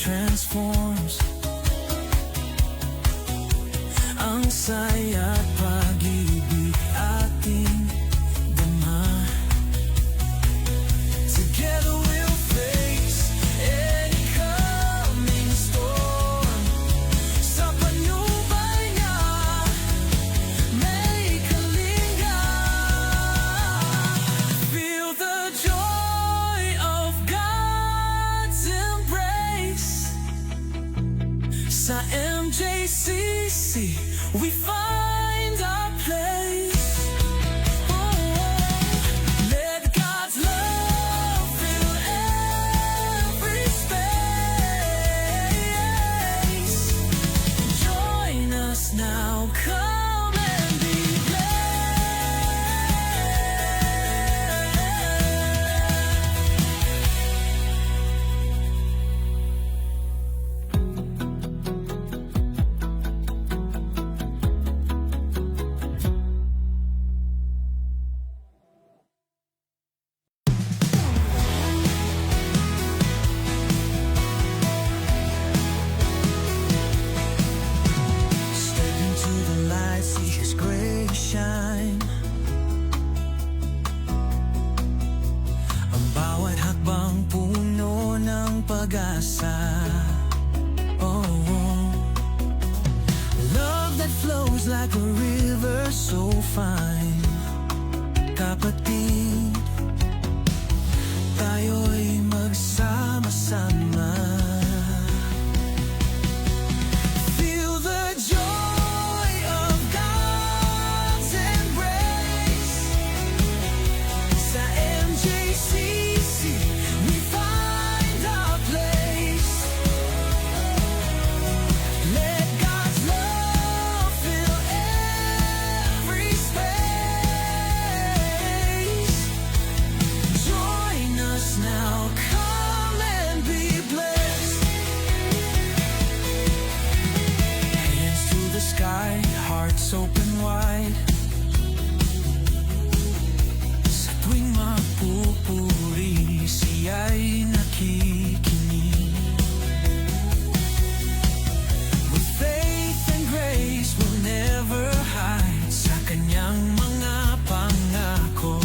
transforms. Ang saya at pag-ibig ating dama. Together we'll face any coming storm. Sa panubay niya may kalinga. Feel the joy of God's embrace. Sa MJCC we find our place. Let God's love fill every space. Join us now, come and be Step into the light, see His grace shine. Ang bawat hakbang puno ng pag-asa. Oh, love that flows like a river so fine. Kapatid, tayo'y magsama-sama. Feel the joy of God's embrace. Sa MJCC we find our place. Let God's love fill every space. Join us now, come and be blessed. Hands to the sky, hearts open wide. Sa tuwing mapupuri, siya'y nakikinig. With faith and grace we'll never hide. Sa kanyang mga pangako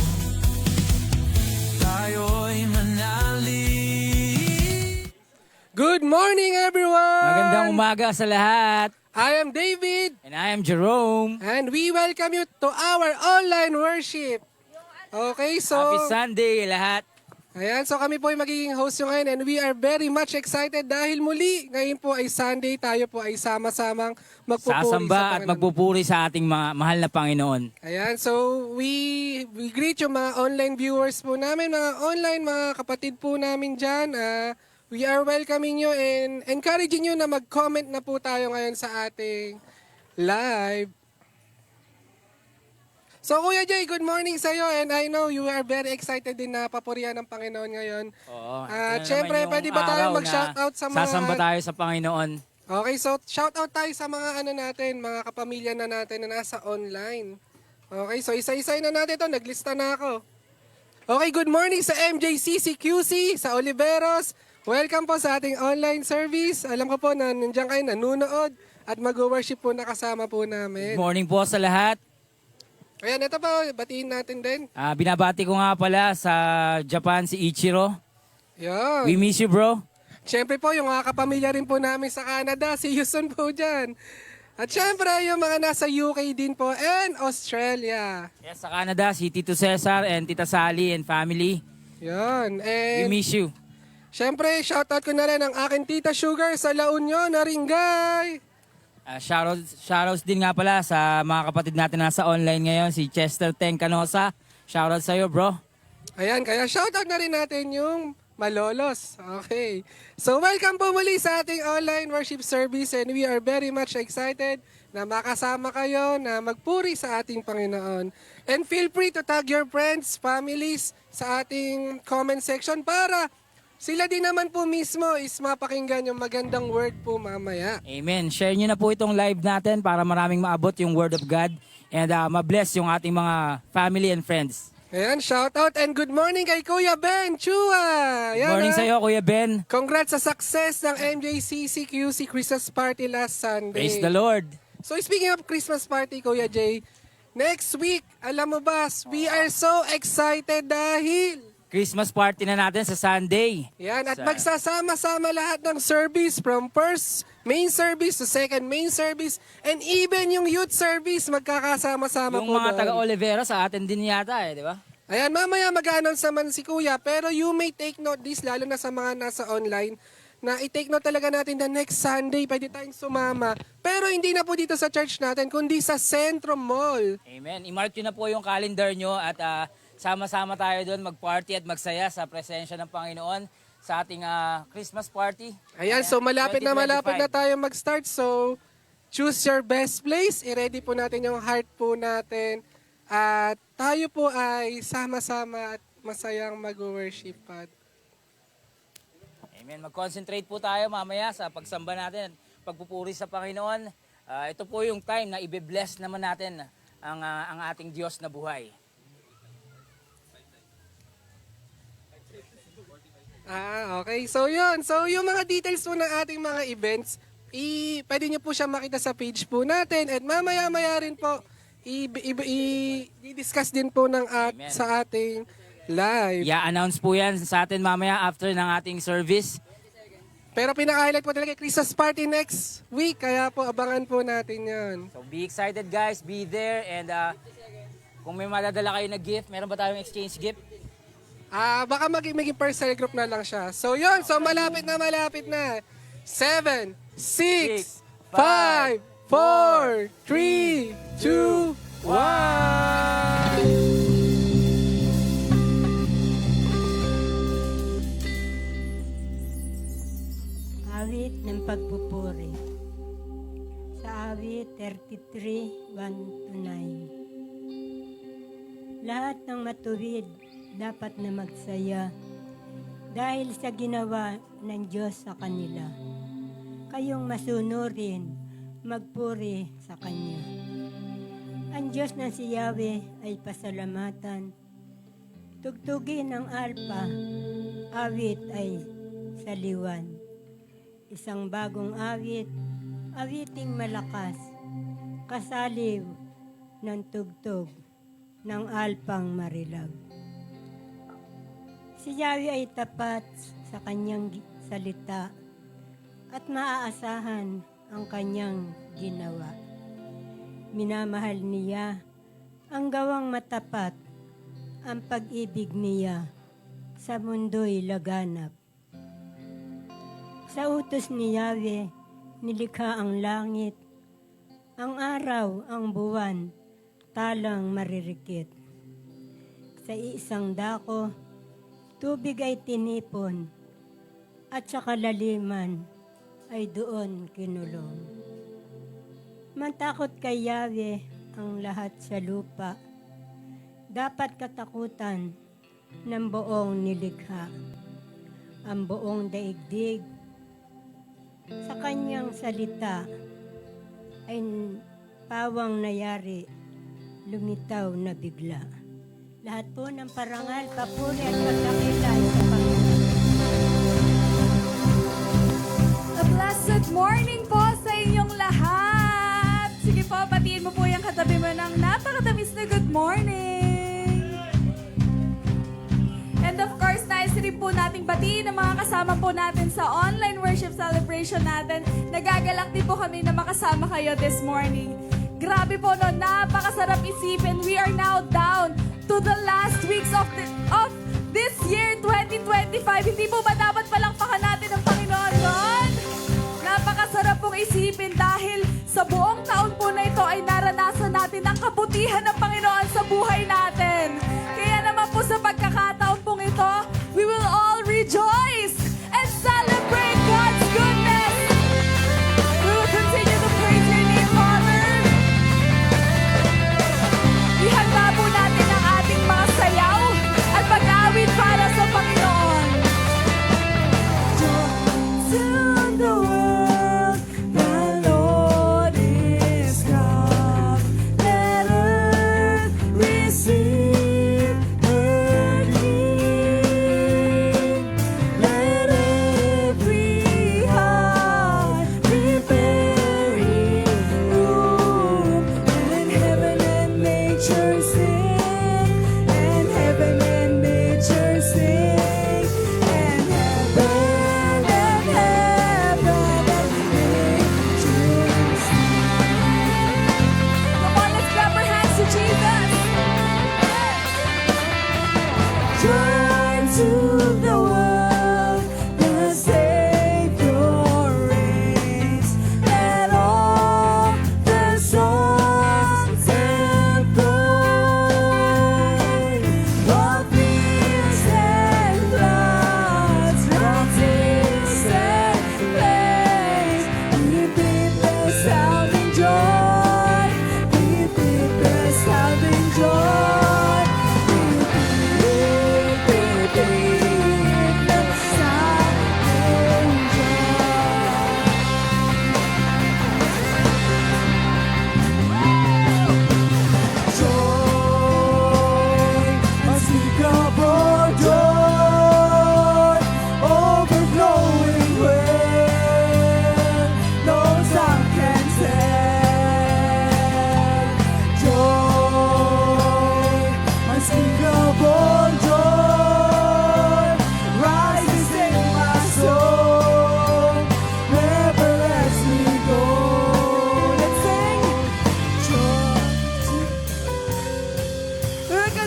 tayo'y manali. Good morning, everyone! Magandang umaga sa lahat. I am David, And I am Jerome. and we welcome you to our online worship. Okay, so... Happy Sunday lahat. Ayan, so kami po ay magiging host nyo ngayon, and we are very much excited dahil muli, ngayon po ay Sunday, tayo po ay sama-samang magpupuri sa Sasamba at Panginoon. magpupuri sa ating mga mahal na Panginoon. Ayan, so we greet yung mga online viewers po namin, mga online, mga kapatid po namin dyan. We are welcoming you and encouraging you na mag-comment na po tayo ngayon sa ating live. So Kuya Jay, good morning sa iyo, and I know you are very excited din na papurihan ng Panginoon ngayon. Oo. Siyempre, pwede ba tayo mag-shoutout sa mga... Sasamba tayo sa Panginoon. Okay, so shoutout tayo sa mga ano natin, mga kapamilya na natin na nasa online. Okay, so isa-isay na natin ito. Naglista na ako. Okay, good morning sa MJCCQC, sa Oliveros. Welcome po sa ating online service. Alam ko po na nandiyan kayo nanunood at mag-worship po na kasama po namin. Good morning po sa lahat. Ayan, ito po, batiin natin din. Binabati ko nga pala sa Japan si Ichiro. Yan. We miss you, bro. Siyempre po, yung mga kapamilya rin po namin sa Canada, si Houston po dyan. At siyempre, yung mga nasa UK din po and Australia. Yes, sa Canada, si Tito Cesar and Tita Sally and family. Yan. We And miss you. siyempre, shoutout ko na rin ang aking Tita Sugar sa La Union, Naringay. Shoutouts din nga pala sa mga kapatid natin na nasa online ngayon, si Chester Teng Canosa. Shoutout sa'yo, bro. Ayan, kaya shoutout na rin natin yung Malolos. Okay. So, welcome po muli sa ating online worship service, and we are very much excited na makasama kayo na magpuri sa ating Panginoon. And feel free to tag your friends, families sa ating comment section para sila din naman po mismo is mapakinggan yung magandang word po mamaya. Amen. Share nyo na po itong live natin para maraming maabot yung Word of God and ma-bless yung ating mga family and friends. Ayan, shout out and good morning kay Kuya Ben Chua. Ayan, Morning sa iyo, Kuya Ben. Congrats sa success ng MJCC QC Christmas Party last Sunday. Praise the Lord. So speaking of Christmas party, Kuya Jay, next week, alam mo ba, we are so excited dahil Christmas party na natin sa Sunday. yan, at magsasama-sama lahat ng service from first main service to second main service and even yung youth service magkakasama-sama Yung po mga doon. taga Olivera sa atin din yata di ba? Ayan, mamaya mag-announce naman si Kuya, pero you may take note this, lalo na sa mga nasa online, na i-take note talaga natin na next Sunday, pwede tayong sumama. Pero hindi na po dito sa church natin, kundi sa Centro Mall. Amen. I-mark nyo na po yung calendar nyo at sama-sama tayo doon mag-party at magsaya sa presensya ng Panginoon sa ating Christmas party. Ayan, so malapit na 2025. tayo mag-start. So, choose your best place. I-ready po natin yung heart po natin. At tayo po ay sama-sama at masayang mag-worship. Amen. Mag-concentrate po tayo mamaya sa pagsamba natin, pagpupuri sa Panginoon. Ito po yung time na ibe-bless naman natin ang ating Diyos na buhay. Okay. So, yun. So, yung mga details po ng ating mga events, pwede nyo po siya makita sa page po natin. At mamaya-maya rin po, i-discuss din po Amen. sa ating live. I-announce po yan sa atin mamaya after ng ating service. Pero pinaka-highlight po talaga Christmas party next week. Kaya po, abangan po natin yan. So be excited guys, be there and kung may madadala kayo na gift, meron ba tayong exchange gift? Baka maging personal group na lang siya. So yun, so malapit na. 7, 6, 5, 4, 3, 2, 1. Awit ng pagpupuri. Sa awit 33, 1-9. Lahat ng matuwid dapat na magsaya dahil sa ginawa ng Diyos sa kanila. Kayong masunurin, magpuri sa Kanya. Ang Diyos na si Yahweh ay pasalamatan. Tugtugin ng alpa, awit ay saliwan. Isang bagong awit, awiting malakas, kasaliw ng tugtog ng alpang marilag. Si Yahweh ay tapat sa kanyang salita at maaasahan ang kanyang ginawa. Minamahal niya ang gawang matapat, ang pag-ibig niya sa mundo'y laganap. Sa utos ni Yahweh, nilikha ang langit, ang araw, ang buwan, talang maririkit. Sa isang dako, tubig ay tinipon, at sa kalaliman ay doon kinulong. Mantakot kay Yahweh ang lahat sa lupa. Dapat katakutan ng buong nilikha. Ang buong daigdig sa kanyang salita ay pawang nayari, lumitaw na bigla. Lahat po ng parangal, papuri at pagdakila ay sa Panginoon. A blessed morning po sa inyong lahat. Sige po, batiin mo po yung katabi mo ng napakatamis na good morning. And of course, nais rin po nating batiin ang mga kasama po natin sa online worship celebration natin. Nagagalak din po kami na makasama kayo this morning. Grabe po no, napakasarap isipin. We are now down to the last weeks of this year, 2025. Hindi po ba dapat palakpakan natin ang Panginoon God? Napakasarap pong isipin dahil sa buong taon po na ito ay naranasan natin ang kabutihan ng Panginoon sa buhay natin. Kaya naman po sa pagkakataon pong ito, we will all rejoice and celebrate God's goodness. We will continue to praise your name, Father. Ihanda po natin ang ating mga sayaw at pag-awit para sa Panginoon. To the world, the Lord is come.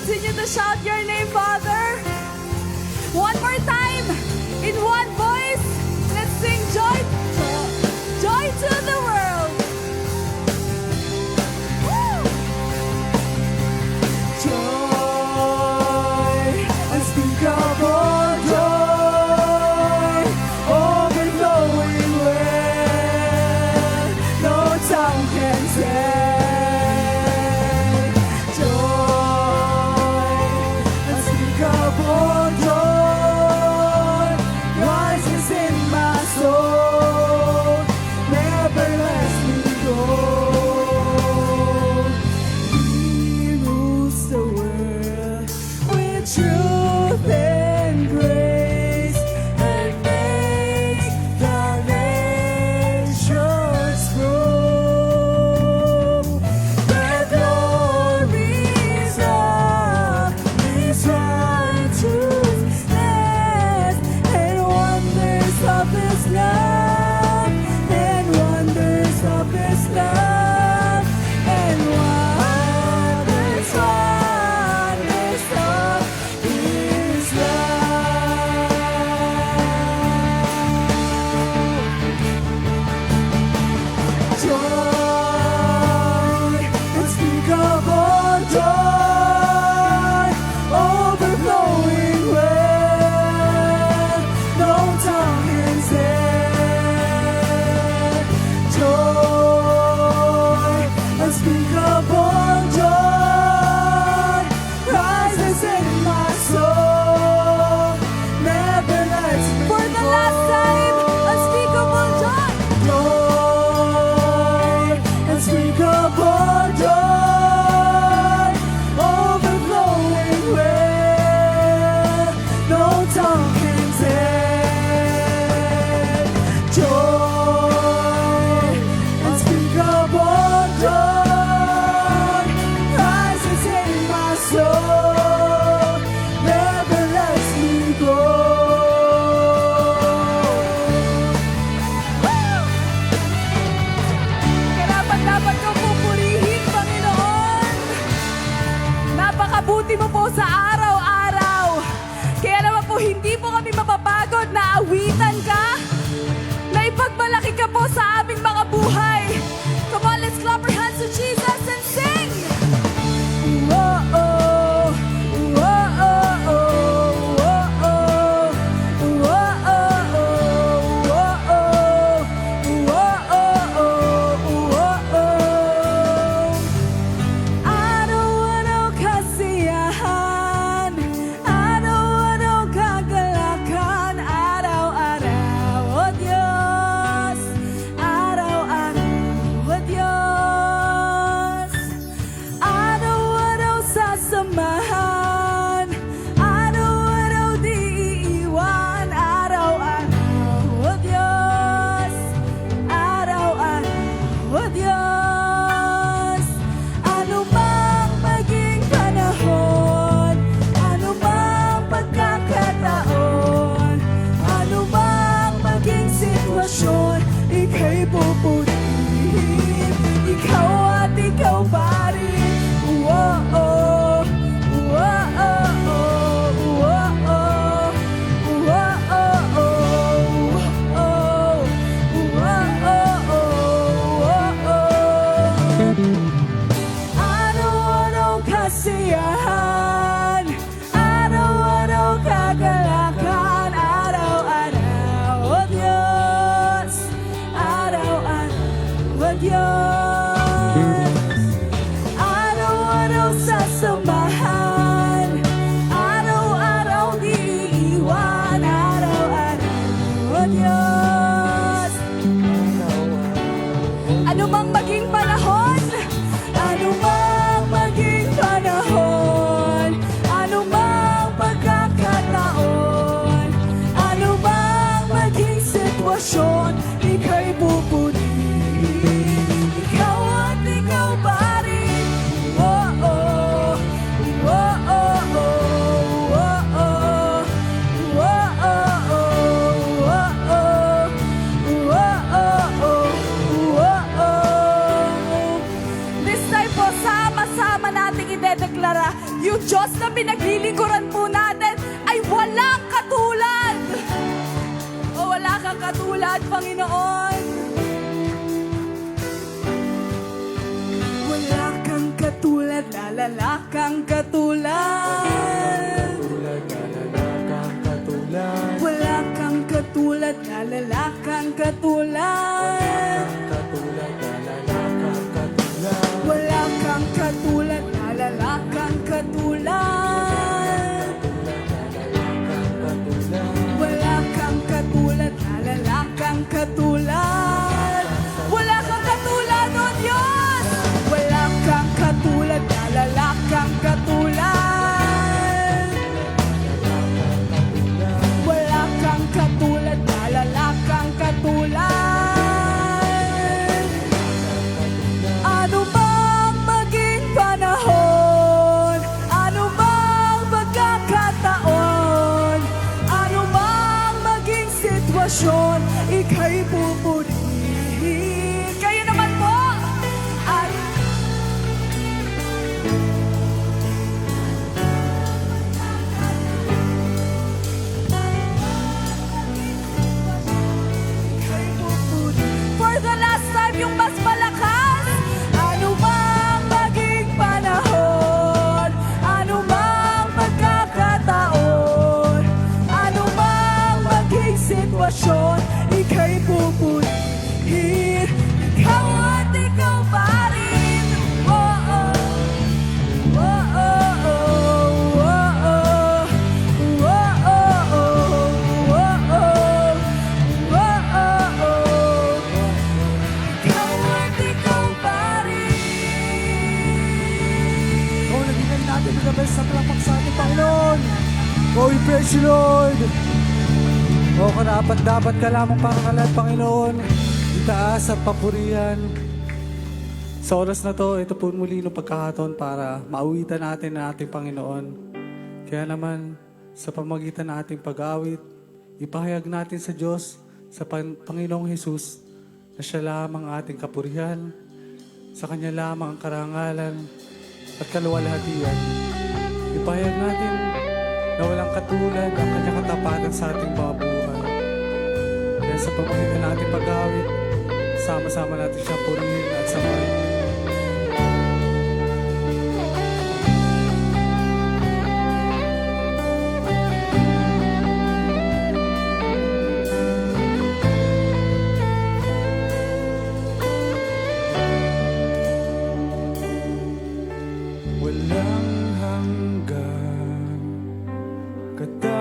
continue to shout your name, Father. One more time, in one voice, let's sing joy, joy to the world. Woo! Joy, unspeakable joy, overflowing where no tongue can say. Joy, unspeakable joy, rises in my soul, never lets me go. He rules the world with truth and grace, and makes the nations grow. The glories of His righteousness, and wonders of His love, and wonders of His love, and wonders of His love. Joy, unspeakable joy, overflowing where no tongue can say. Joy, unspeakable joy, rises in my soul, never lets me For the last time, unspeakable joy. Joy, unspeakable joy, overflowing where no tongue can say. Joy, unspeakable joy, rises in my soul, never lets me go. Karapat-dapat kong pupurihin, Panginoon. Napakabuti mo po sa araw-araw. Kaya naman po, hindi po kami mapapagod na awitan ka. Na ipagmalaki ka po sa aming mga buhay. Come on, let's clap our hands to Jesus and sing! Whoa, whoa, araw-araw kasiyahan, araw-araw kagalakan, araw-araw, oh Diyos, sama-sama nating idedeklara, yung Diyos na pinaglilingkuran po natin ay walang katulad. O wala kang katulad, Panginoon. Wala kang katulad, lalala kang katulad. Wala kang katulad, lalala kang katulad. Wala kang katulad, lalala kang katulad. Wala kang katulad, lalala kang katulad. Wala kang katulad, O Diyos. Wala kang katulad, lalala kang katulad. Wala kang katulad, lalala kang katulad. Ano bang maging panahon? Ano bang pagkakataon? Ano bang maging sitwasyon? Ika'y pupurihin. Kayo naman po. At ika'y pupurihin. For the last time, yung mas malakas. Ano bang maging panahon? Ano bang pagkakataon? Ano bang maging sitwasyon? Ika'y pupurihin. Ikaw at ikaw pa rin. Oh, oh. Oh, oh, oh. Oh, oh. Oh, oh, oh. Oh, oh. Oh, oh, oh. Ikaw at ikaw pa rin. O, nagingay natin ang gabay sa talapak sa ating Panginoon. O, we praise you, Lord. O, karapat-dapat ka lamang parangalan, Panginoon. Itaas at papurihan. Sa oras na to, ito po muli ng pagkakataon para mauwitan natin ang ating Panginoon. Kaya naman, sa pamagitan ng ating pag-awit, ipahayag natin sa Diyos, sa Panginoong Jesus, na siya lamang ang ating kapurihan, sa Kanya lamang ang karangalan at kaluwalhatian. Ipahayag natin na walang katulad ang Kanyang katapatan sa ating mga buhay. Kaya sa pamagitan ng ating pag-awit, sama-sama natin siya purihin at samahin. Walang hanggan katapatan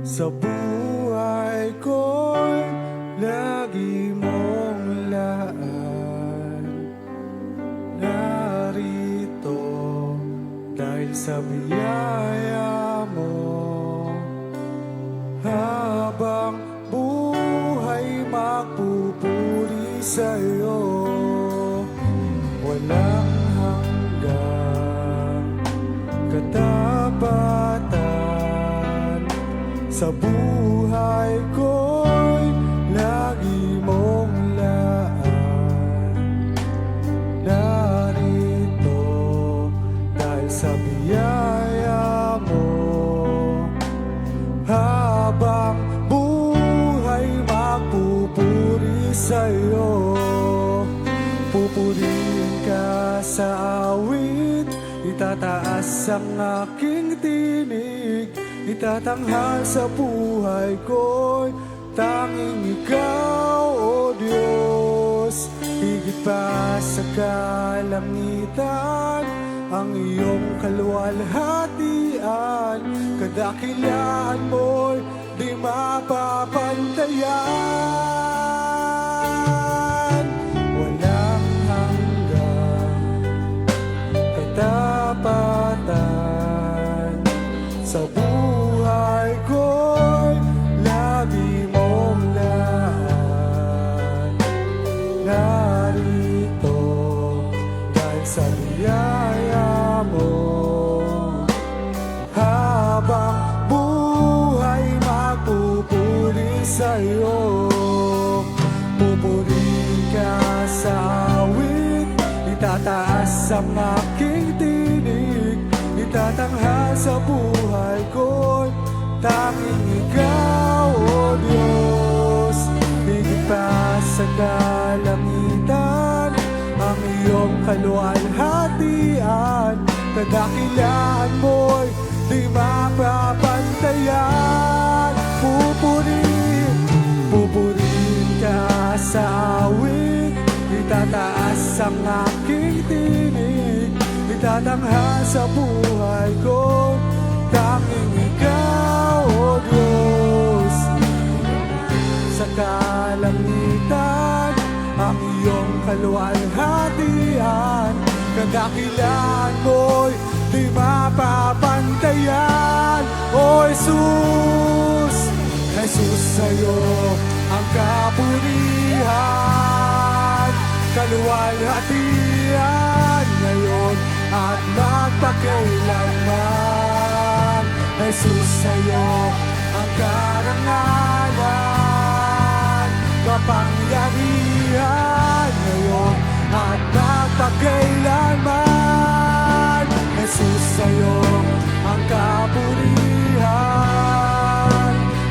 sa buhay ko'y lagi mong laan. Narito dahil sa biyaya mo, habang buhay magpupuri sa'yo. Walang hanggang katapatan sa buhay ko'y lagi mong laan. Narito dahil sa biyaya mo, habang buhay magpupuri sa'yo. Pupurihin ka sa awit, itataas ang aking tinig, itatanghal sa buhay ko'y tanging ikaw, O Diyos. Higit pa sa kalangitan, ang iyong kaluwalhatian, kadakilaan mo'y di mapapantayan. Walang hanggang katapatan sa buhay ko'y lagi mong laan. Narito dahil sa biyaya mo, habang buhay magpupuri sa'yo. Itataas ang aking tinig, itatanghal sa buhay ko, tanging ikaw, O Diyos. Higit pa sa kalangitan, ang iyong kaluwalhatian, kadakilaan mo'y di mapapantayan. Pupurihin ka sa awit, itataas ang aking tinig, itatanghal sa buhay ko, tanging ikaw, O Diyos. Sa kalangitan, ang iyong kaluwalhatian, kadakilaan mo'y di mapapantayan. O Jesus, Jesus, sa'yo ang kapurihan, kaluwalhatian ngayon at magpakailanman. Jesus, sa'yo ang karangalan, kapangyarihan ngayon at magpakailanman. Jesus, sa'yo ang kapurihan,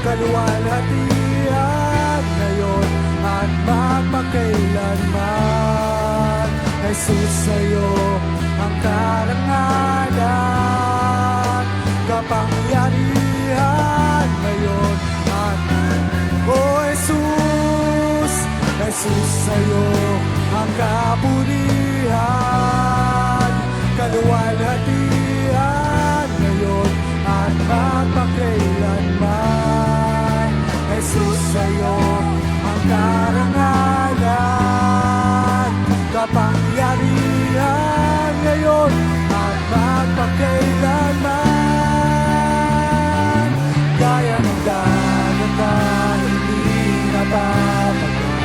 kaluwalhatian ngayon at magpakailanman. Jesus, sa'yo ang karangalan, kapangyarihan ngayon at Jesus, Jesus, sa'yo ang kapurihan, kaluwalhatian ngayon at magpakailanman. Jesus, sa'yo ang karangalan, kapangyarihan ngayon at magpakailanman. Gaya ng dagat na hindi napapagal,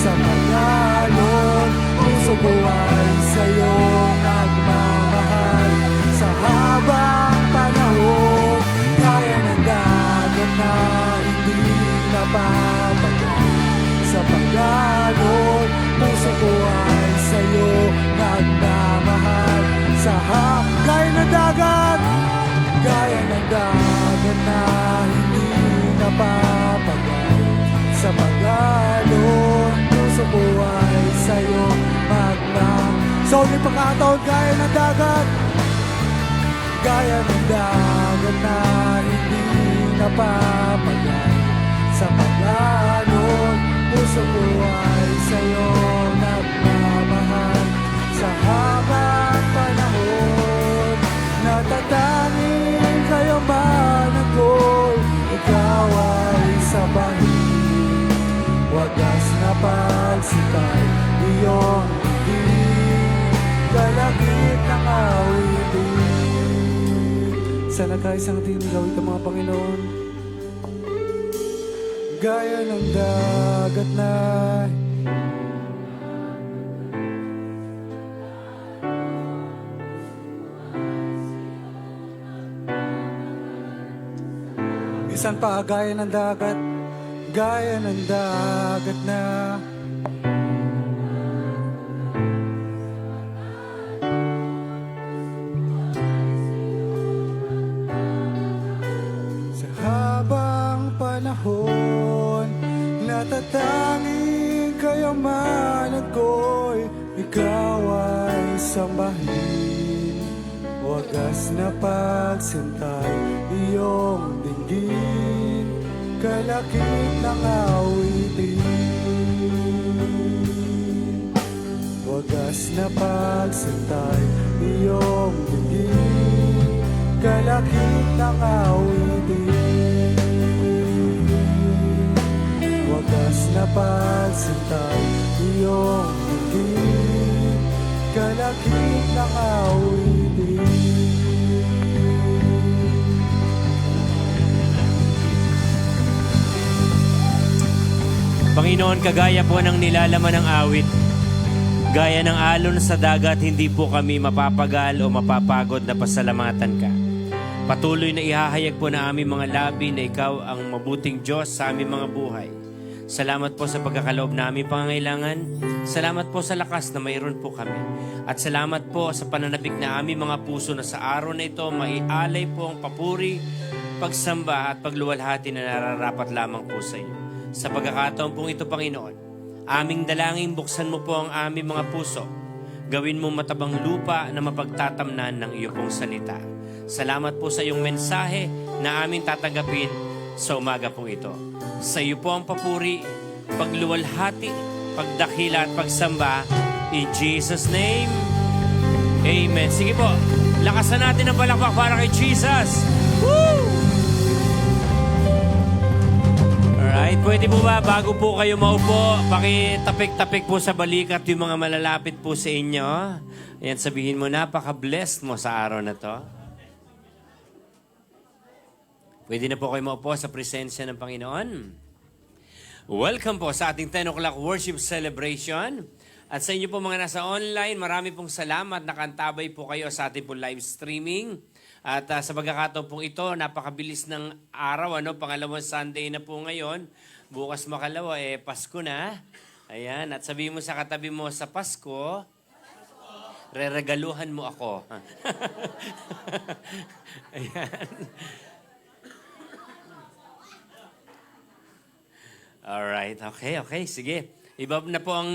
sa pag-alon, puso ko ay sa'yo nagmamahal. Sa habang panahon, gaya ng dagat na hindi napapagal, sa pag-alon, puso ko ay sa'yo nagmamahal. Gaya ng dagat, gaya ng dagat na hindi napapagal, sa pag-alon, puso ko ay sa'yo magmamahal. Sa ulit pagkataon, gaya ng dagat, gaya ng dagat na hindi napapagal, sa pag-alon, puso ko ay sa'yo nagmamahal. Sa habang panahon, natatanging kayamanan ko'y ikaw ay sabahin. Wagas na pagsitay, iyong higit, kalakip ng awitin. Sa nagkaisang tinig, gawin ang mga Panginoon, gaya ng dagat na isan pa, gaya ng dagat, gaya ng dagat na sa habang panahon, natatanging kayamanan ko'y ikaw ay sambahin. Wagas na pagsintay, iyong dinggin, kalakip ng awitin. Wagas na pagsintay, iyong dinggin, kalakip ng awitin. Wagas na pagsintay, iyong dinggin, kalakip ng awitin. Panginoon, kagaya po ng nilalaman ng awit, gaya ng alon sa dagat, hindi po kami mapapagal o mapapagod na pasalamatan ka. Patuloy na ihahayag po na aming mga labi na ikaw ang mabuting Diyos sa aming mga buhay. Salamat po sa pagkakaloob na aming pangangailangan. Salamat po sa lakas na mayroon po kami. At salamat po sa pananabik na aming mga puso na sa araw na ito maialay po ang papuri, pagsamba at pagluwalhati na nararapat lamang po sa iyo. Sa pagkakataon pong ito, Panginoon, aming dalangin buksan mo po ang aming mga puso. Gawin mo matabang lupa na mapagtatamnan ng iyo pong salita. Salamat po sa iyong mensahe na aming tatanggapin sa umaga pong ito. Sa iyo po ang papuri, pagluwalhati, pagdakila at pagsamba. In Jesus' name, Amen. Sige po, lakasan natin ang palakpak para kay Jesus. Woo! Alright, pwede po ba, bago po kayo maupo, pakitapik-tapik po sa balikat yung mga malalapit po sa inyo. Ayan, sabihin mo, napaka-blessed mo sa araw na to. Pwede na po kayo maupo sa presensya ng Panginoon. Welcome po sa ating 10 o'clock worship celebration. At sa inyo po mga nasa online, marami pong salamat. Nakantabay po kayo sa ating po live streaming. At sa pagkakataon pong ito, napakabilis ng araw. Pangalawang Sunday na po ngayon. Bukas makalawa, Pasko na. Ayan, at sabihin mo sa katabi mo, sa Pasko, reregaluhan mo ako. Ayan. Alright, okay, sige. Iba na po ang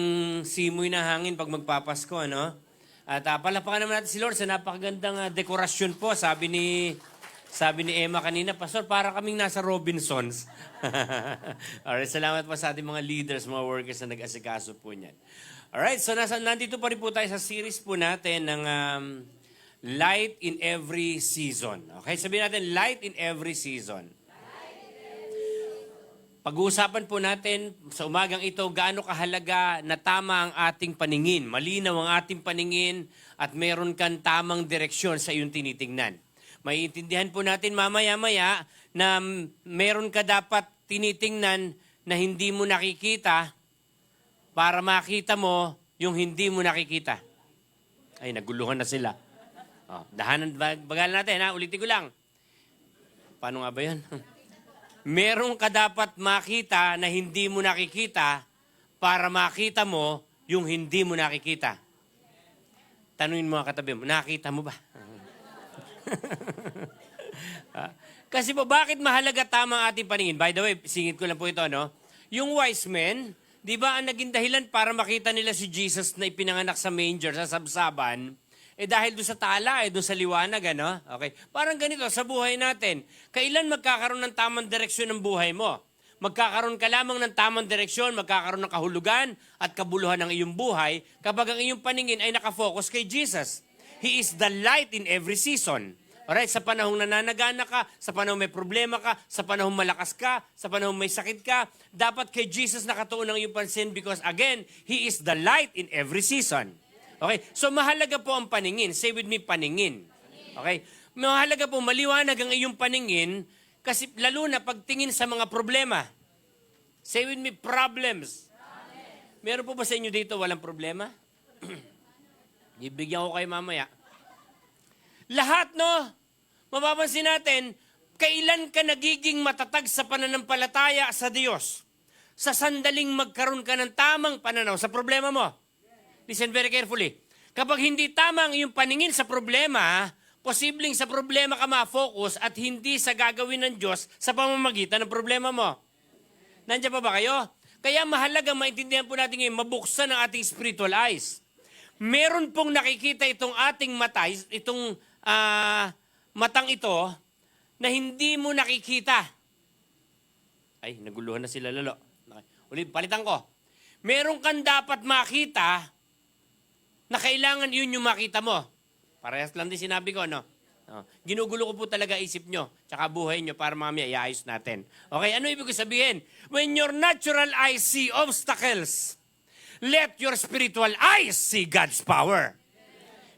simoy na hangin pag magpapasko, ano? At palapakan naman natin si Lord sa napakagandang dekorasyon po. Sabi ni Emma kanina, Pastor, para kaming nasa Robinsons. Alright, salamat po sa ating mga leaders, mga workers na nag-asikaso po niyan. Alright, so nandito pa rin po tayo sa series po natin ng Light in Every Season. Okay, sabihin natin, Light in Every Season. Pag-uusapan po natin sa umagang ito gaano kahalaga na tama ang ating paningin. Malinaw ang ating paningin at meron kang tamang direksyon sa iyong tinitingnan. Maiintindihan po natin mamaya-maya na meron ka dapat tinitingnan na hindi mo nakikita para makita mo yung hindi mo nakikita. Ay, naguluhan na sila. Dahanan, bagalan natin ha, ulitin ko lang. Paano nga ba yan? Meron ka dapat makita na hindi mo nakikita para makita mo yung hindi mo nakikita. Tanungin mo ang katabi mo, nakita mo ba? Kasi po, bakit mahalaga tama ang ating paningin? By the way, singit ko lang po ito, no? Yung wise men, di ba ang naging dahilan para makita nila si Jesus na ipinanganak sa manger, sa sabsaban, dahil doon sa tala, doon sa liwanag, ano? Okay. Parang ganito, sa buhay natin, kailan magkakaroon ng tamang direksyon ng buhay mo? Magkakaroon ka lamang ng tamang direksyon, magkakaroon ng kahulugan at kabuluhan ng iyong buhay kapag ang iyong paningin ay nakafocus kay Jesus. He is the light in every season. Alright, sa panahong nananagana ka, sa panahong may problema ka, sa panahong malakas ka, sa panahong may sakit ka, dapat kay Jesus nakatuon ang iyong pansin because again, He is the light in every season. Okay? So mahalaga po ang paningin. Say with me, paningin. Okay? Mahalaga po, maliwanag ang iyong paningin kasi lalo na pagtingin sa mga problema. Say with me, problems. Meron po ba sa inyo dito walang problema? Ibigyan ko kayo mamaya. Lahat, no? Mapapansin natin, kailan ka nagiging matatag sa pananampalataya sa Diyos? Sa sandaling magkaroon ka ng tamang pananaw sa problema mo. Listen very carefully. Kapag hindi tama ang iyong paningin sa problema, posibleng sa problema ka ma-focus at hindi sa gagawin ng Diyos sa pamamagitan ng problema mo. Nandiyan pa ba kayo? Kaya mahalaga maintindihan po natin ngayon, mabuksan ang ating spiritual eyes. Meron pong nakikita itong ating mata, itong matang ito, na hindi mo nakikita. Ay, naguluhan na sila lalo. Ulit, palitan ko. Meron kang dapat makita na kailangan yun yung makita mo. Parehas lang din sinabi ko, no? Ginugulo ko po talaga isip nyo, tsaka buhay nyo para mamaya iayos natin. Okay, ano ibig sabihin? When your natural eyes see obstacles, let your spiritual eyes see God's power.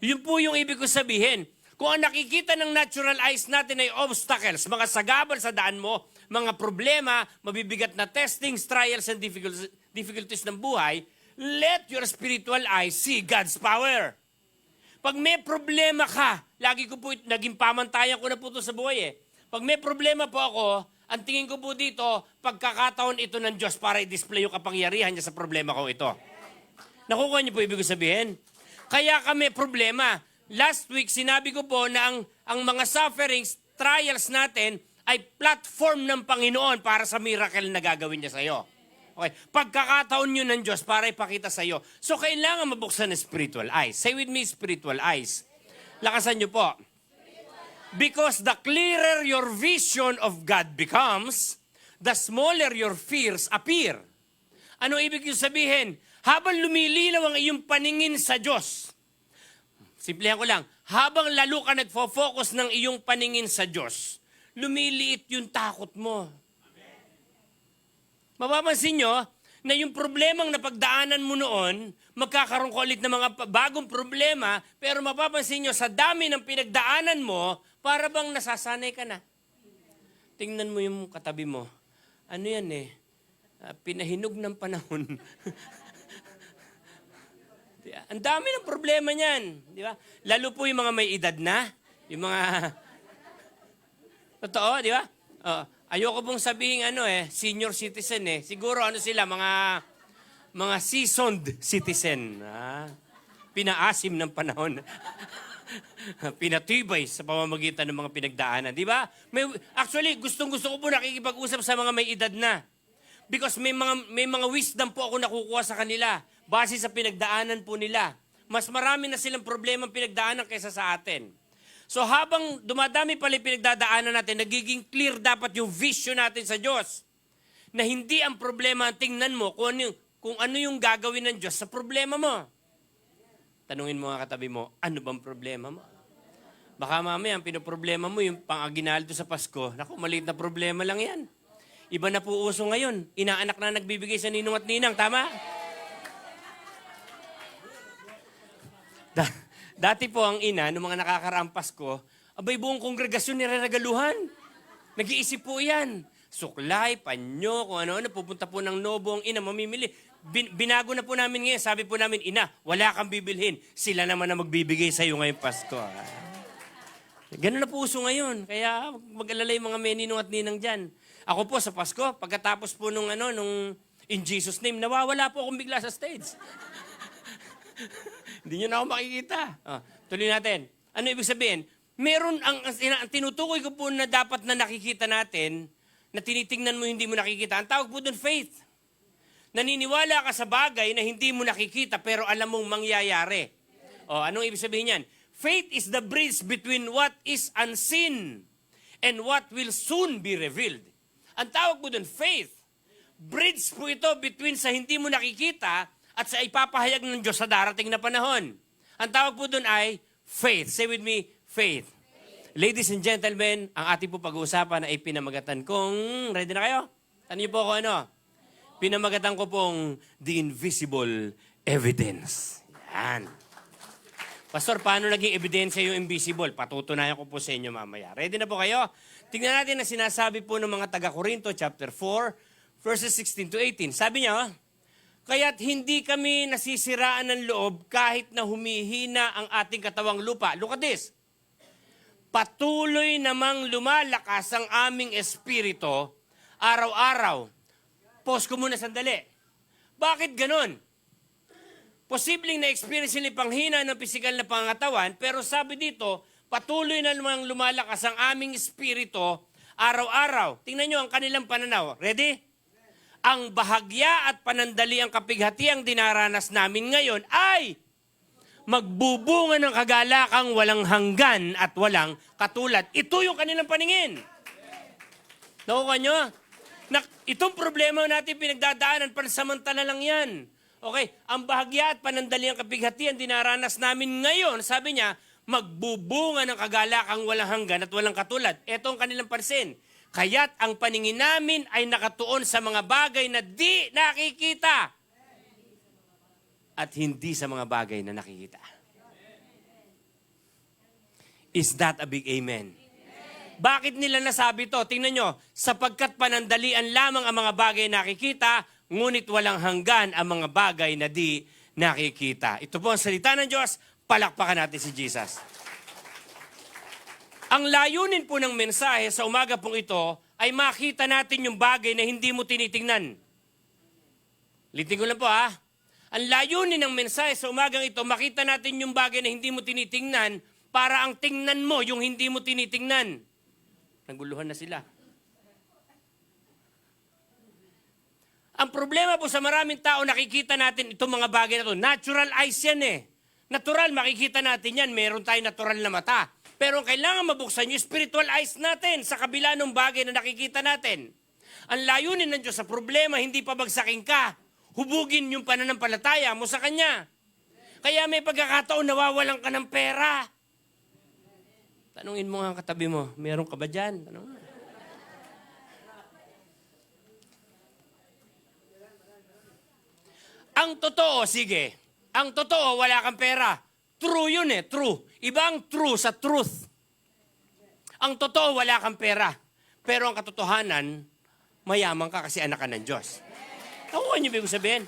Yun po yung ibig sabihin. Kung ang nakikita ng natural eyes natin ay obstacles, mga sagabal sa daan mo, mga problema, mabibigat na testings, trials, and difficulties ng buhay, let your spiritual eyes see God's power. Pag may problema ka, lagi ko po, naging pamantayan ko na po ito sa buhay eh. Pag may problema po ako, Ang tingin ko po dito, pagkakataon ito ng Diyos para i-display yung kapangyarihan niya sa problema ko ito. Nakukuha niyo po ibig sabihin? Kaya kami problema. Last week, sinabi ko po na ang mga sufferings, trials natin, ay platform ng Panginoon para sa miracle na gagawin niya sa iyo. Okay. Pagkakataon yun ng Diyos para ipakita sa iyo. So, kailangan mabuksan ng spiritual eyes. Say with me, spiritual eyes. Lakasan niyo po. Because the clearer your vision of God becomes, the smaller your fears appear. Ano ibig yung sabihin? Habang lumilinaw ang iyong paningin sa Diyos, simplihan ko lang, habang lalo ka nagfo-focus ng iyong paningin sa Diyos, lumiliit yung takot mo. Mapapansin nyo na yung problemang napagdaanan mo noon, magkakaroon ka ulit ng mga bagong problema, pero mapapansin nyo, sa dami ng pinagdaanan mo, para bang nasasanay ka na. Tingnan mo yung katabi mo. Ano yan pinahinog ng panahon. Ang dami ng problema niyan. Di ba? Lalo po yung mga may edad na. Yung mga... Totoo, di ba? Ayoko pong sabihin senior citizen Siguro sila, mga seasoned citizen. Pinaasim ng panahon. Pinatibay sa pamamagitan ng mga pinagdaanan. Di ba? Actually, gustong-gusto ko po nakikipag-usap sa mga may edad na. Because may mga wisdom po ako nakukuha sa kanila base sa pinagdaanan po nila. Mas marami na silang problema pinagdaanan kaysa sa atin. So habang dumadami pala yung pinagdadaanan natin, nagiging clear dapat yung vision natin sa Diyos. Na hindi ang problema ang tingnan mo kung ano yung gagawin ng Diyos sa problema mo. Tanungin mo nga katabi mo, ano bang problema mo? Baka mamaya ang pinoproblema mo yung pang-aginaldo sa Pasko. Naku, maliit na problema lang yan. Iba na po uso ngayon. Inaanak na nagbibigay sa ninong at ninang, tama? Dati po ang ina, noong mga nakakaraang Pasko, abay buong kongregasyon nireregaluhan. Nag-iisip po yan. Suklay, panyo, kung ano-ano, pupunta po ng nobo ang ina, mamimili. Binago na po namin ngayon. Sabi po namin, ina, wala kang bibilhin. Sila naman na magbibigay sa'yo ngayong Pasko. Ganun na po uso ngayon. Kaya mag-alala yung mga meninong at ninang dyan. Ako po sa Pasko, pagkatapos po nung In Jesus' name, nawawala po akong bigla sa stage. Hindi nyo na ako makikita. Tuloy natin. Ano ibig sabihin? Meron ang tinutukoy ko po na dapat na nakikita natin, na tinitingnan mo hindi mo nakikita. Ang tawag po doon, faith. Naniniwala ka sa bagay na hindi mo nakikita pero alam mong mangyayari. Anong ibig sabihin yan? Faith is the bridge between what is unseen and what will soon be revealed. Ang tawag po doon, faith. Bridge po ito between sa hindi mo nakikita at sa ipapahayag ng Diyos sa darating na panahon. Ang tawag po doon ay faith. Say with me, faith. Ladies and gentlemen, ang ating po pag-uusapan ay pinamagatan kong, ready na kayo? Tanong niyo po ako pinamagatan ko pong the invisible evidence. Yan. Pastor, paano naging ebidensya yung invisible? Patutunayan ko po sa inyo mamaya. Ready na po kayo? Tingnan natin na sinasabi po ng mga taga-Korinto, chapter 4, verses 16 to 18. Sabi niya, kaya't hindi kami nasisiraan ng loob kahit na humihina ang ating katawang lupa. Look at this. Patuloy namang lumalakas ang aming espiritu araw-araw. Pause ko muna sandali. Bakit ganon? Posibleng na-experience nila panghina ng pisikal na pangatawan, pero sabi dito, patuloy na namang lumalakas ang aming espiritu araw-araw. Tingnan nyo ang kanilang pananaw. Ready? Ang bahagya at panandali ang kapighatiang dinaranas namin ngayon ay magbubunga ng kagalakang walang hanggan at walang katulad. Ito yung kanilang paningin. Nakuha nyo? Itong problema natin pinagdadaanan, pansamantala lang yan. Okay, ang bahagya at panandali ang kapighatian dinaranas namin ngayon, sabi niya, magbubunga ng kagalakang walang hanggan at walang katulad. Ito ang kanilang pansin. Kaya't ang paningin namin ay nakatuon sa mga bagay na di nakikita at hindi sa mga bagay na nakikita. Is that a big amen? Bakit nila nasabi to? Tingnan nyo, sapagkat panandalian lamang ang mga bagay na nakikita, ngunit walang hanggan ang mga bagay na di nakikita. Ito po ang salita ng Diyos, palakpakan natin si Jesus. Ang layunin po ng mensahe sa umaga pong ito ay makita natin yung bagay na hindi mo tinitingnan. Litin ko lang po ha. Ang layunin ng mensahe sa umagang ito, makita natin yung bagay na hindi mo tinitingnan para ang tingnan mo yung hindi mo tinitingnan. Naguluhan na sila. Ang problema po sa maraming tao, nakikita natin itong mga bagay na ito. Natural eyes yan eh. Natural, makikita natin yan. Meron tayong natural na mata. Pero kailangan mabuksan yung spiritual eyes natin sa kabila ng bagay na nakikita natin. Ang layunin ng Diyos sa problema, hindi pabagsakin ka. Hubugin yung pananampalataya mo sa Kanya. Kaya may pagkakataon nawawalan ka ng pera. Tanungin mo nga ang katabi mo, meron ka ba dyan? Tanong mo. Ang totoo, sige. Ang totoo, wala kang pera. True yun eh, true. Ibang true sa truth. Ang totoo, wala kang pera. Pero ang katotohanan, mayaman ka kasi anak ka ng Diyos. Nakuha niyo ba yung sabihin?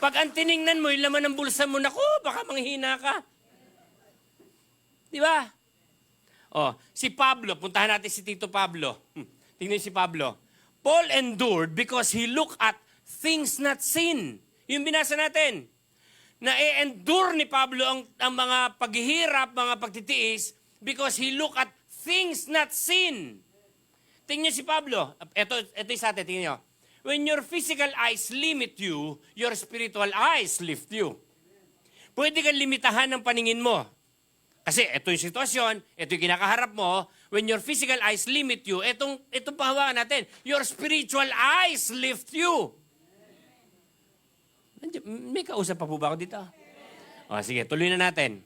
Pag ang tiningnan mo, yung laman ng bulsa mo, naku, baka manghihina ka. Di ba? Oh, si Pablo, puntahan natin si Tito Pablo. Tingnan si Pablo. Paul endured because he looked at things not seen. Yung binasa natin. Na-endure ni Pablo ang mga paghihirap, mga pagtitiis, because he looked at things not seen. Tingnan si Pablo. Ito yung sa atin, tingnan nyo. When your physical eyes limit you, your spiritual eyes lift you. Pwede kang limitahan ng paningin mo. Kasi ito yung sitwasyon, ito yung kinakaharap mo. When your physical eyes limit you, itong pahawakan natin, your spiritual eyes lift you. May kausap pa po ba ako dito? O, sige, tuloy na natin.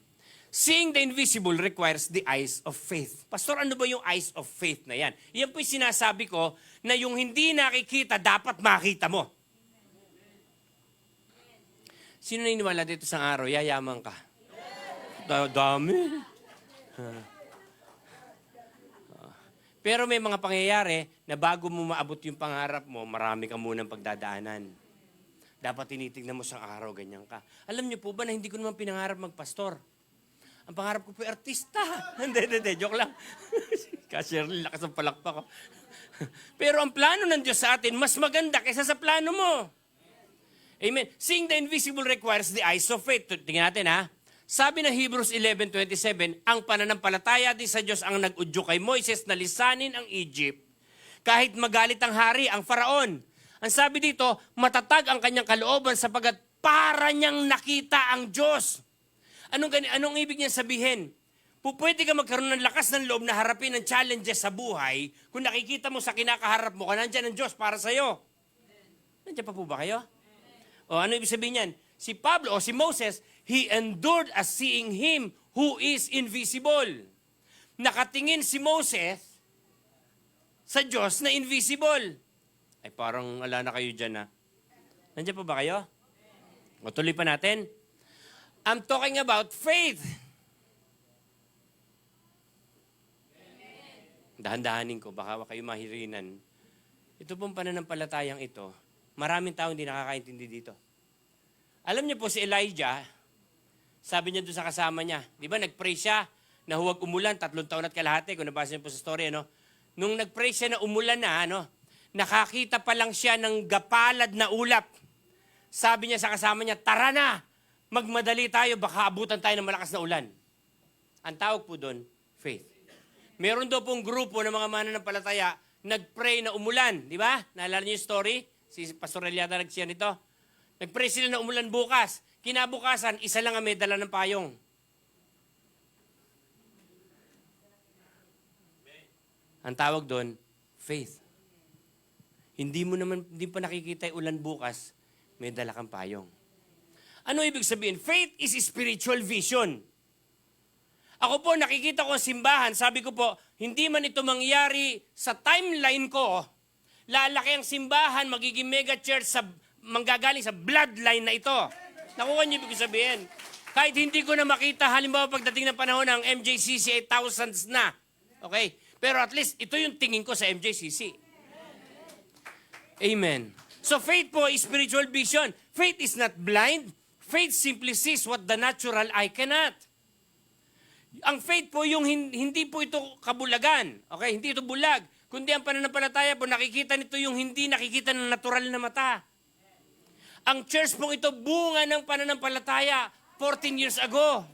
Seeing the invisible requires the eyes of faith. Pastor, ano ba yung eyes of faith na yan? Yan po yung sinasabi ko na yung hindi nakikita, dapat makita mo. Sino naniniwala dito sa araw? Yayaman ka. Dami. Pero may mga pangyayari na bago mo maabot yung pangarap mo, marami ka munang pagdadaanan. Dapat tinitignan mo sa araw, ganyan ka. Alam niyo po ba na hindi ko naman pinangarap magpastor? Ang pangarap ko po ay artista. Hindi, joke lang. Kasi lakas ang palakpak ko. Pero ang plano ng Diyos sa atin, mas maganda kaysa sa plano mo. Amen. Seeing the invisible requires the eyes of faith. Tingnan natin ha. Sabi ng Hebrews 11:27, ang pananampalataya din sa Diyos ang nag-udyo kay Moises na lisanin ang Egypt. Kahit magalit ang hari, ang Faraon. Ang sabi dito, matatag ang kanyang kalooban sapagat para niyang nakita ang Diyos. Anong ibig niya sabihin? Pwede ka magkaroon ng lakas ng loob na harapin ang challenges sa buhay kung nakikita mo sa kinakaharap mo, nandyan ang Diyos para sa'yo. Nandiyan pa po ba kayo? O ano ibig sabihin niyan? Si Pablo o si Moses, he endured as seeing Him who is invisible. Nakatingin si Moses sa Diyos na invisible. Ay parang ala na kayo dyan ha. Nandiyan pa ba kayo? O tuloy pa natin. I'm talking about faith. Dahan-dahanin ko, baka kayo mahirinan. Ito pong pananampalatayang ito, maraming tao hindi nakakaintindi dito. Alam niyo po si Elijah, sabi niya doon sa kasama niya, di ba nag-pray siya na huwag umulan, 3 taon at kalahati, kung nabasa niyo po sa story, ano? Nung nag-pray siya na umulan na, ano? Nakakita pa lang siya ng gapalad na ulap. Sabi niya sa kasama niya, tara na! Magmadali tayo, baka abutan tayo ng malakas na ulan. Ang tawag po doon, faith. Meron daw pong grupo ng mga mananampalataya, nag-pray na umulan, di ba? Naalala niyo yung story? Si Pastor Eliada nag-share nito. Nag-pray sila na umulan bukas. Kinabukasan, isa lang ang may dala ng payong. Ang tawag doon, faith. Hindi pa nakikita yung ulan bukas, may dala kang payong. Ano ibig sabihin? Faith is spiritual vision. Ako po, nakikita ko ang simbahan, sabi ko po, hindi man ito mangyari sa timeline ko, lalaki ang simbahan, magiging mega church manggagaling sa bloodline na ito. Nakuha niyo ibig sabihin. Kahit hindi ko na makita, halimbawa pagdating ng panahon ng MJCC 8,000s na. Okay? Pero at least, ito yung tingin ko sa MJCC. Amen. So faith po is spiritual vision. Faith is not blind. Faith simply sees what the natural eye cannot. Ang faith po yung hindi po ito kabulagan. Okay? Hindi ito bulag. kundi ang pananampalataya po, nakikita nito yung hindi nakikita ng natural na mata. Ang church pong ito, bunga ng pananampalataya 14 years ago.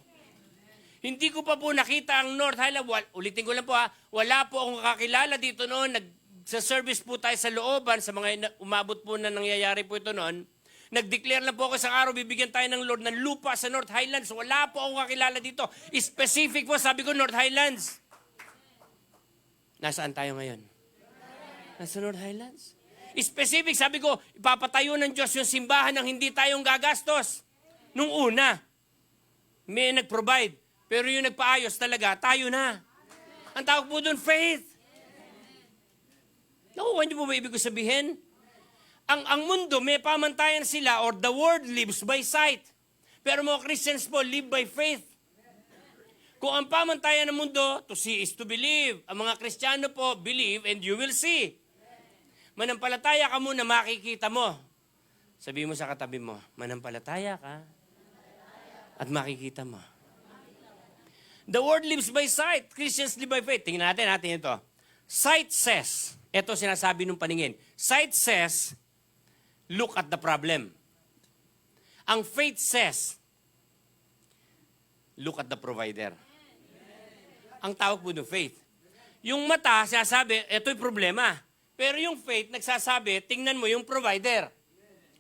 Hindi ko pa po nakita ang North Highland. Ulitin ko lang po wala po akong kakilala dito noon. Sa service po tayo sa looban, sa mga umabot po na nangyayari po ito noon. Nag-declare lang po ako sa araw, bibigyan tayo ng Lord ng lupa sa North Highlands. Wala po akong kakilala dito. Specific po, sabi ko, North Highlands. Nasaan tayo ngayon? Nasa North Highlands. Specific, sabi ko, ipapatayo ng Diyos yung simbahan ng hindi tayong gagastos. Nung una, may nag-provide. Pero yung nagpaayos talaga, tayo na. Ang tawag po doon, faith. Nakuha niyo po ba ibig ko sabihin? Ang mundo, may pamantayan sila or the world lives by sight. Pero mga Christians po, live by faith. Kung ang pamantayan ng mundo, to see is to believe. Ang mga Kristiyano po, believe and you will see. Manampalataya ka muna, makikita mo. Sabi mo sa katabi mo, manampalataya ka at makikita mo. The world lives by sight. Christians live by faith. Tingnan natin ito. Sight says, ito sinasabi ng paningin. Sight says, look at the problem. Ang faith says, look at the provider. Ang tawag po ng faith. Yung mata, sinasabi, ito'y problema. Pero yung faith, nagsasabi, tingnan mo yung provider.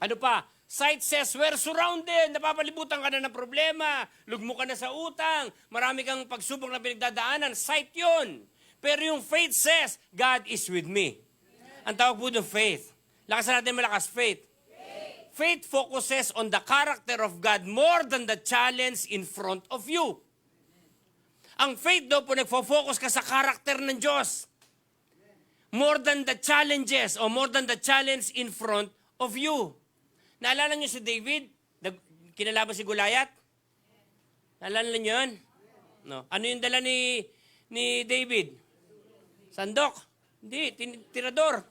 Ano pa? Sight says, we're surrounded. Napapalibutan ka na ng problema. Lugmo ka na sa utang. Marami kang pagsubok na pinagdadaanan. Sight yun. Pero yung faith says, God is with me. Ang tawag po ng faith. Lakasan natin malakas, faith. Faith focuses on the character of God more than the challenge in front of you. Ang faith daw po, nagfo-focus ka sa karakter ng Diyos. More than the challenges or more than the challenge in front of you. Naalala niyo si David? Kinalaban si Goliath? Naalala niyo yun? No. Ano yung dala ni David? Sandok? Hindi, tirador.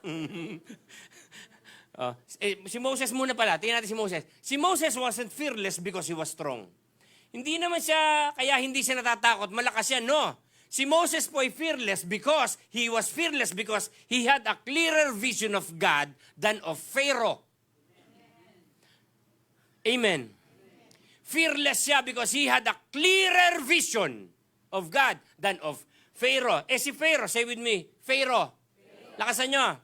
Si Moses muna pala. Tingnan natin si Moses. Si Moses wasn't fearless because he was strong. Hindi naman siya, kaya hindi siya natatakot. Malakas siya, no. Si Moses po ay fearless because he had a clearer vision of God than of Pharaoh. Amen. Fearless siya because he had a clearer vision of God than of Pharaoh. Si Pharaoh, say with me, Pharaoh. Lakasan nyo.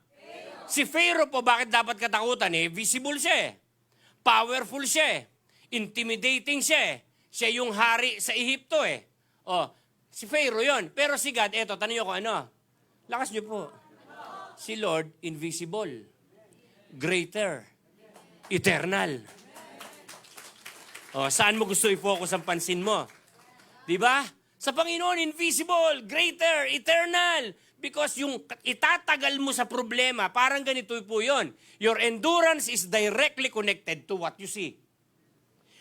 Si Pharaoh po, bakit dapat katakutan? Visible siya Powerful siya Intimidating siya Siya yung hari sa Ehipto si Pharaoh yon. Pero si God, eto, tanong nyo ko ano? Lakas nyo po. Si Lord, invisible. Greater. Eternal. Saan mo gusto i-focus ang pansin mo? Diba? Sa Panginoon, invisible, greater, eternal. Because yung itatagal mo sa problema, parang ganito po yun. Your endurance is directly connected to what you see.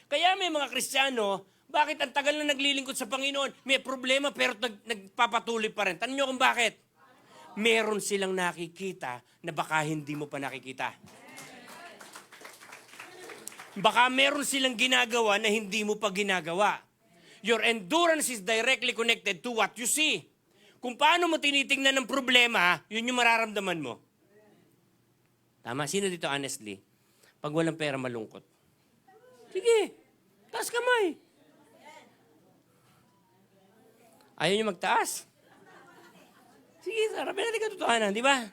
Kaya may mga Kristiyano, bakit ang tagal na naglilingkod sa Panginoon, may problema pero nagpapatuloy pa rin. Tanong nyo kung bakit? Meron silang nakikita na baka hindi mo pa nakikita. Baka meron silang ginagawa na hindi mo pa ginagawa. Your endurance is directly connected to what you see. Kung paano mo tinitingnan ng problema, yun yung mararamdaman mo. Tama? Sino dito honestly? Pag walang pera, malungkot. Sige, taas kamay. Ayaw nyo magtaas. Sige, sarapin natin katotohanan, di ba?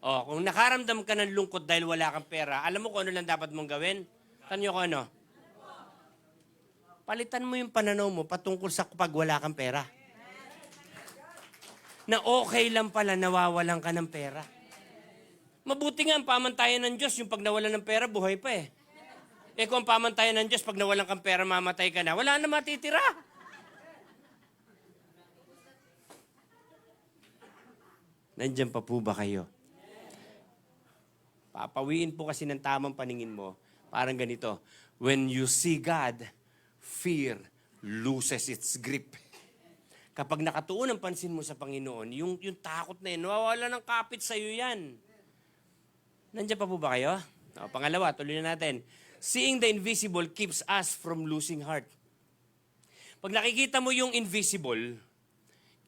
Kung nakaramdam ka ng lungkot dahil wala kang pera, alam mo kung ano lang dapat mong gawin? Tanong nyo kung ano? Palitan mo yung pananaw mo patungkol sa pag wala kang pera. Na okay lang pala nawawalan ka ng pera. Mabuti nga ang pamantayan ng Diyos, yung pag nawalan ng pera, buhay pa kung ang pamantayan ng Diyos, pag nawalan kang pera, mamatay ka na, wala na matitira. Nandiyan pa po ba kayo? Papawiin po kasi ng tamang paningin mo. Parang ganito. When you see God, fear loses its grip. Kapag nakatuon ang pansin mo sa Panginoon, yung takot na yun, nawawala ng kapit sa iyo yan. Nandiyan pa po ba kayo? Pangalawa, tuloy na natin. Seeing the invisible keeps us from losing heart. Pag nakikita mo yung invisible,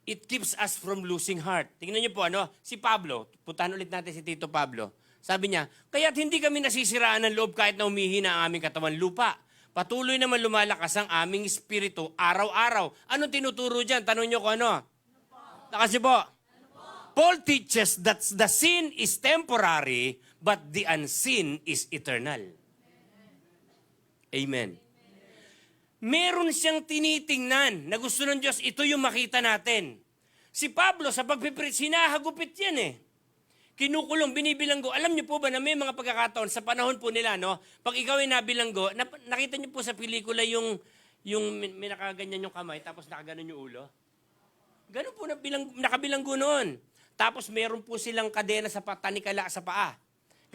it keeps us from losing heart. Tingnan niyo po, si Pablo, puntahan ulit natin si Tito Pablo. Sabi niya, kaya't hindi kami nasisiraan ng loob kahit na umihina ang aming katawan lupa. Patuloy naman lumalakas ang aming espiritu araw-araw. Anong tinuturo dyan? Tanong niyo ko ano? Kasi po, Paul teaches that the sin is temporary, but the unseen is eternal. Amen. Meron siyang tinitingnan na gusto ng Diyos, ito yung makita natin. Si Pablo, sa pagpipreach, hinahagupit yan eh. Kinukulong, binibilanggo. Alam niyo po ba na may mga pagkakataon sa panahon po nila, pag ikaw ay nabilanggo, nakita niyo po sa pelikula yung may nakaganyan yung kamay, tapos nakaganon yung ulo? Ganun po nakabilanggo noon. Tapos meron po silang kadena sa tanikala sa paa.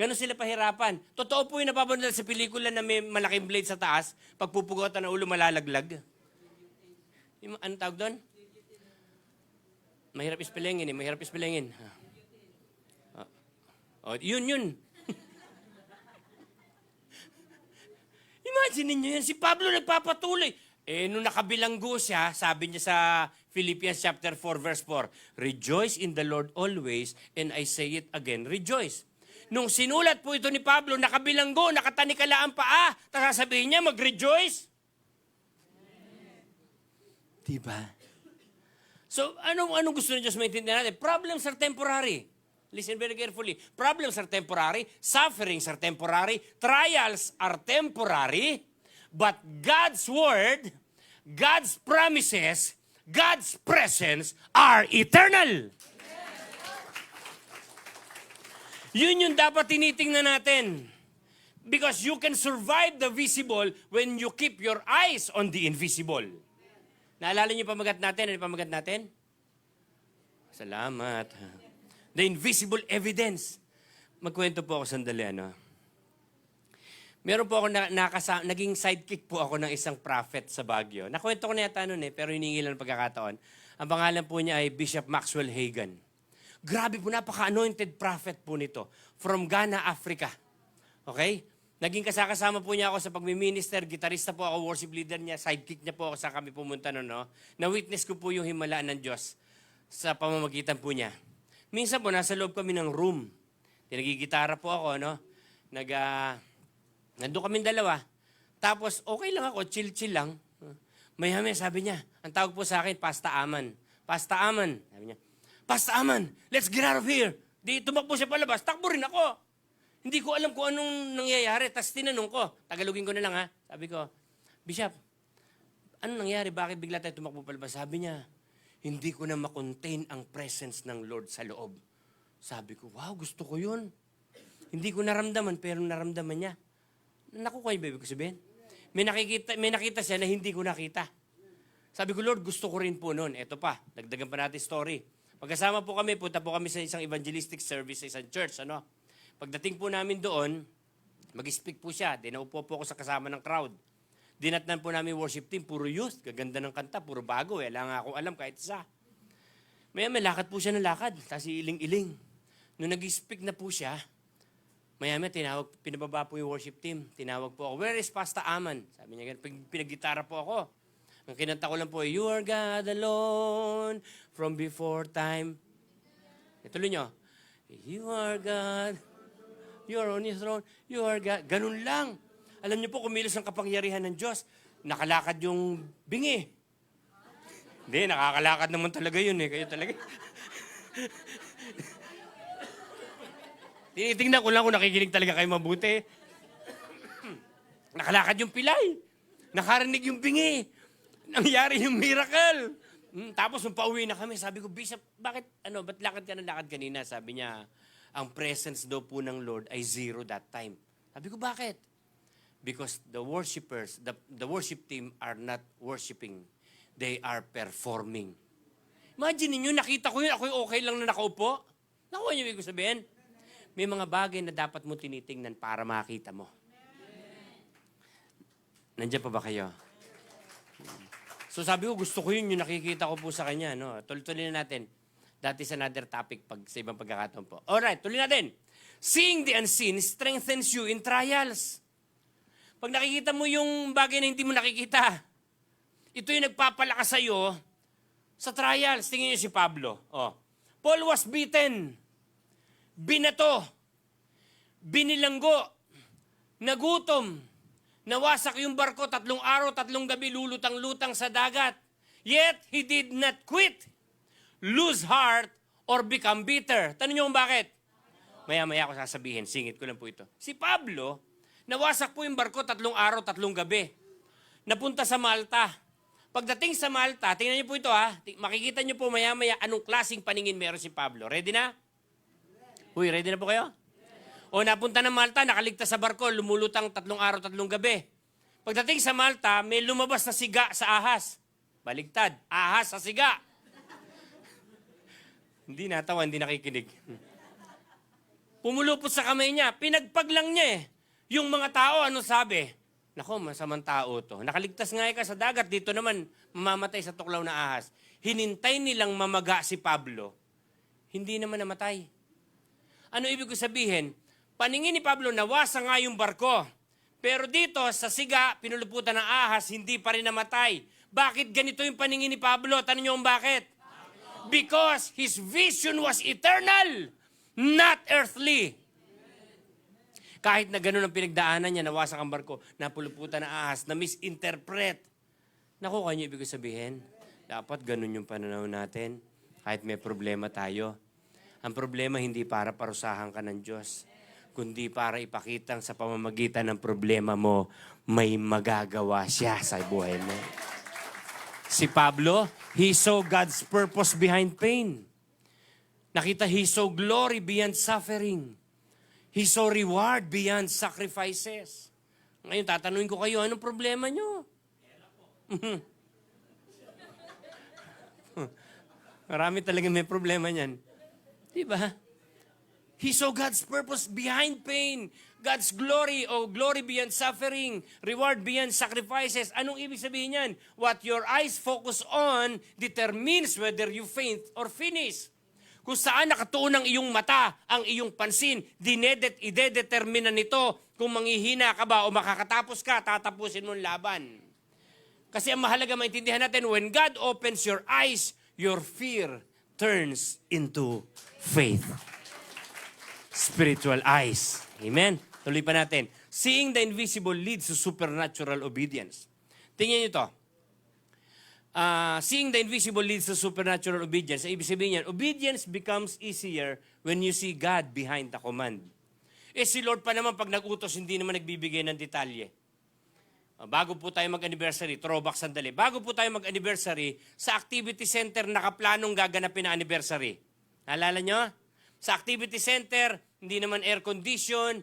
Ganun sila pahirapan. Totoo po yung napapanood sa pelikula na may malaking blade sa taas, pagpupugotan ng ulo malalaglag. Ano tawag doon? Mahirap ispelengin. Yun. Imagine niyo yan, si Pablo nagpapatuloy. Nung nakabilanggo siya, sabi niya sa Philippians chapter 4 verse 4, rejoice in the Lord always, and I say it again, rejoice. Nung sinulat po ito ni Pablo, nakabilanggo, nakatanikala ang paa, tapos sasabihin niya, mag-rejoice. Diba? So, anong gusto ng Diyos maintindihan natin? Problems are temporary. Listen very carefully. Problems are temporary, sufferings are temporary, trials are temporary, but God's word, God's promises, God's presence are eternal. Yun yung dapat tinitingnan natin. Because you can survive the visible when you keep your eyes on the invisible. Naalala niyo yung pamagat natin? Ano yung pamagat natin? Salamat. The invisible evidence. Magkwento po ako sandali, Meron po ako naging sidekick po ako ng isang prophet sa Baguio. Nakwento ko na yata nun pero hiningi lang ng pagkakataon. Ang pangalan po niya ay Bishop Maxwell Hagan. Grabe po, napaka-anointed prophet po nito. From Ghana, Africa. Okay? Naging kasama po niya ako sa pagmi-minister, gitarista po ako, worship leader niya, sidekick niya po ako sa kami pumunta Na-witness ko po yung himalaan ng Diyos sa pamamagitan po niya. Minsan po, nasa loob kami ng room. Tinagigitara po ako, nandun kami dalawa. Tapos, okay lang ako, chill-chill lang. May sabi niya, ang tawag po sa akin, Pasta Aman. Pasta Aman. Sabi niya, Pasta Aman, let's get out of here. Di tumakbo siya palabas, takbo rin ako. Hindi ko alam kung anong nangyayari. Tapos tinanong ko, tagalogin ko na lang Sabi ko, Bishop, anong nangyari? Bakit bigla tayo tumakbo palabas? Sabi niya, hindi ko na makontain ang presence ng Lord sa loob. Sabi ko, wow, gusto ko yun. Hindi ko naramdaman, pero naramdaman niya. Nakukuha yung baby ko sabihin. May nakita siya na hindi ko nakita. Sabi ko, Lord, gusto ko rin po noon. Eto pa, dagdagan pa natin story. Pagkasama po kami, punta po kami sa isang evangelistic service sa isang church. Pagdating po namin doon, mag-speak po siya. Dinaupo po ako sa kasama ng crowd. Dinatnan po namin worship team, puro youth. Gaganda ng kanta, puro bago. Wala nga akong alam kahit isa. May lakad po siya ng lakad. Tapos iling-iling. Nung nag-speak na po siya, Maya-maya, pinababa po yung worship team. Tinawag po ako, where is Pasta Aman? Sabi niya, pinag-gitara po ako. Ang kinanta ko lang po, you are God alone from before time. Ituloy nyo, you are God, you are on His throne, you are God. Ganun lang. Alam niyo po, kumilos ang kapangyarihan ng Diyos. Nakalakad yung bingi. Hindi, nakakalakad naman talaga yun Kayo talaga. Tinitingnan ko lang kung nakikinig talaga kayo mabuti. Nakalakad yung pilay. Nakarinig yung bingi. Nangyari yung miracle. Tapos nung pauwi na kami, sabi ko, Bishop, ba't lakad ka ng lakad kanina? Sabi niya, ang presence daw po ng Lord ay zero that time. Sabi ko, bakit? Because the worshipers, the worship team are not worshiping. They are performing. Imagine niyo, nakita ko yun, ako okay lang na nakaupo. Nakuha niyo ibig sabihin? May mga bagay na dapat mo tinitingnan para makita mo. Nandiyan pa ba kayo? So sabi ko, gusto ko yun, yung nakikita ko po sa kanya. Tuloy-tuloy na natin. That is another topic sa ibang pagkakataon po. Alright, tuloy natin. Seeing the unseen strengthens you in trials. Pag nakikita mo yung bagay na hindi mo nakikita, ito yung nagpapalakas sa'yo Sa trials, tingin niyo si Pablo. Oh. Paul was beaten, binato, binilanggo, nagutom, nawasak yung barko, 3 araw, 3 gabi, lulutang-lutang sa dagat. Yet, he did not quit, lose heart, or become bitter. Tanong niyo kung bakit? Maya-maya ako sasabihin, singit ko lang po ito. Si Pablo, nawasak po yung barko 3 araw, 3 gabi. Napunta sa Malta. Pagdating sa Malta, tingnan niyo po ito ha, makikita niyo po maya-maya anong klaseng paningin meron si Pablo. Ready na? Uy, ready na po kayo? O napunta ng Malta, nakaligtas sa barko, lumulutang 3 araw, 3 gabi. Pagdating sa Malta, may lumabas na siga sa ahas. Baligtad, ahas sa siga. Hindi natawa, hindi nakikinig. Pumulupot sa kamay niya, pinagpag lang niya eh. Yung mga tao, ano sabi? Nako, masamang tao to. Nakaligtas nga ka sa dagat, dito naman mamamatay sa tuklaw na ahas. Hinintay nilang mamaga si Pablo. Hindi naman namatay. Ano ibig ko sabihin? Paningin ni Pablo, nawasa nga yung barko. Pero dito, sa siga, pinuluputan ng ahas, hindi pa rin namatay. Bakit ganito yung paningin ni Pablo? Tanong niyo kung bakit? Because his vision was eternal, not earthly. Kahit na ganun ang pinagdaanan niya, nawasak ang barko, napuluputan na ahas, na misinterpret. Naku, kanyo ibig sabihin? Dapat ganun yung pananaw natin, kahit may problema tayo. Ang problema hindi para parusahan ka ng Diyos, kundi para ipakitang sa pamamagitan ng problema mo, may magagawa siya sa buhay mo. Si Pablo, he saw God's purpose behind pain. Nakita, he saw glory beyond suffering. He saw reward beyond sacrifices. Ngayon, tatanungin ko kayo, anong problema nyo? Marami talaga may problema niyan. Diba? He saw God's purpose behind pain. God's glory, glory beyond suffering. Reward beyond sacrifices. Anong ibig sabihin yan? What your eyes focus on determines whether you faint or finish. Kung saan nakatuon ang iyong mata, ang iyong pansin, idedetermina nito kung manghihina ka ba o makakatapos ka, tatapusin mo ang laban. Kasi ang mahalaga maintindihan natin, when God opens your eyes, your fear turns into faith. Spiritual eyes. Amen? Tuloy pa natin. Seeing the invisible leads to supernatural obedience. Tingnan niyo ito. Seeing the invisible leads to supernatural obedience. Ibig sabihin yan, obedience becomes easier when you see God behind the command. Eh si Lord pa naman pag nag-utos, hindi naman nagbibigay ng detalye. Bago po tayo mag-anniversary, throwback sandali. Bago po tayo mag-anniversary, sa activity center nakaplanong gaganapin na anniversary. Naalala nyo? Sa activity center, hindi naman air condition,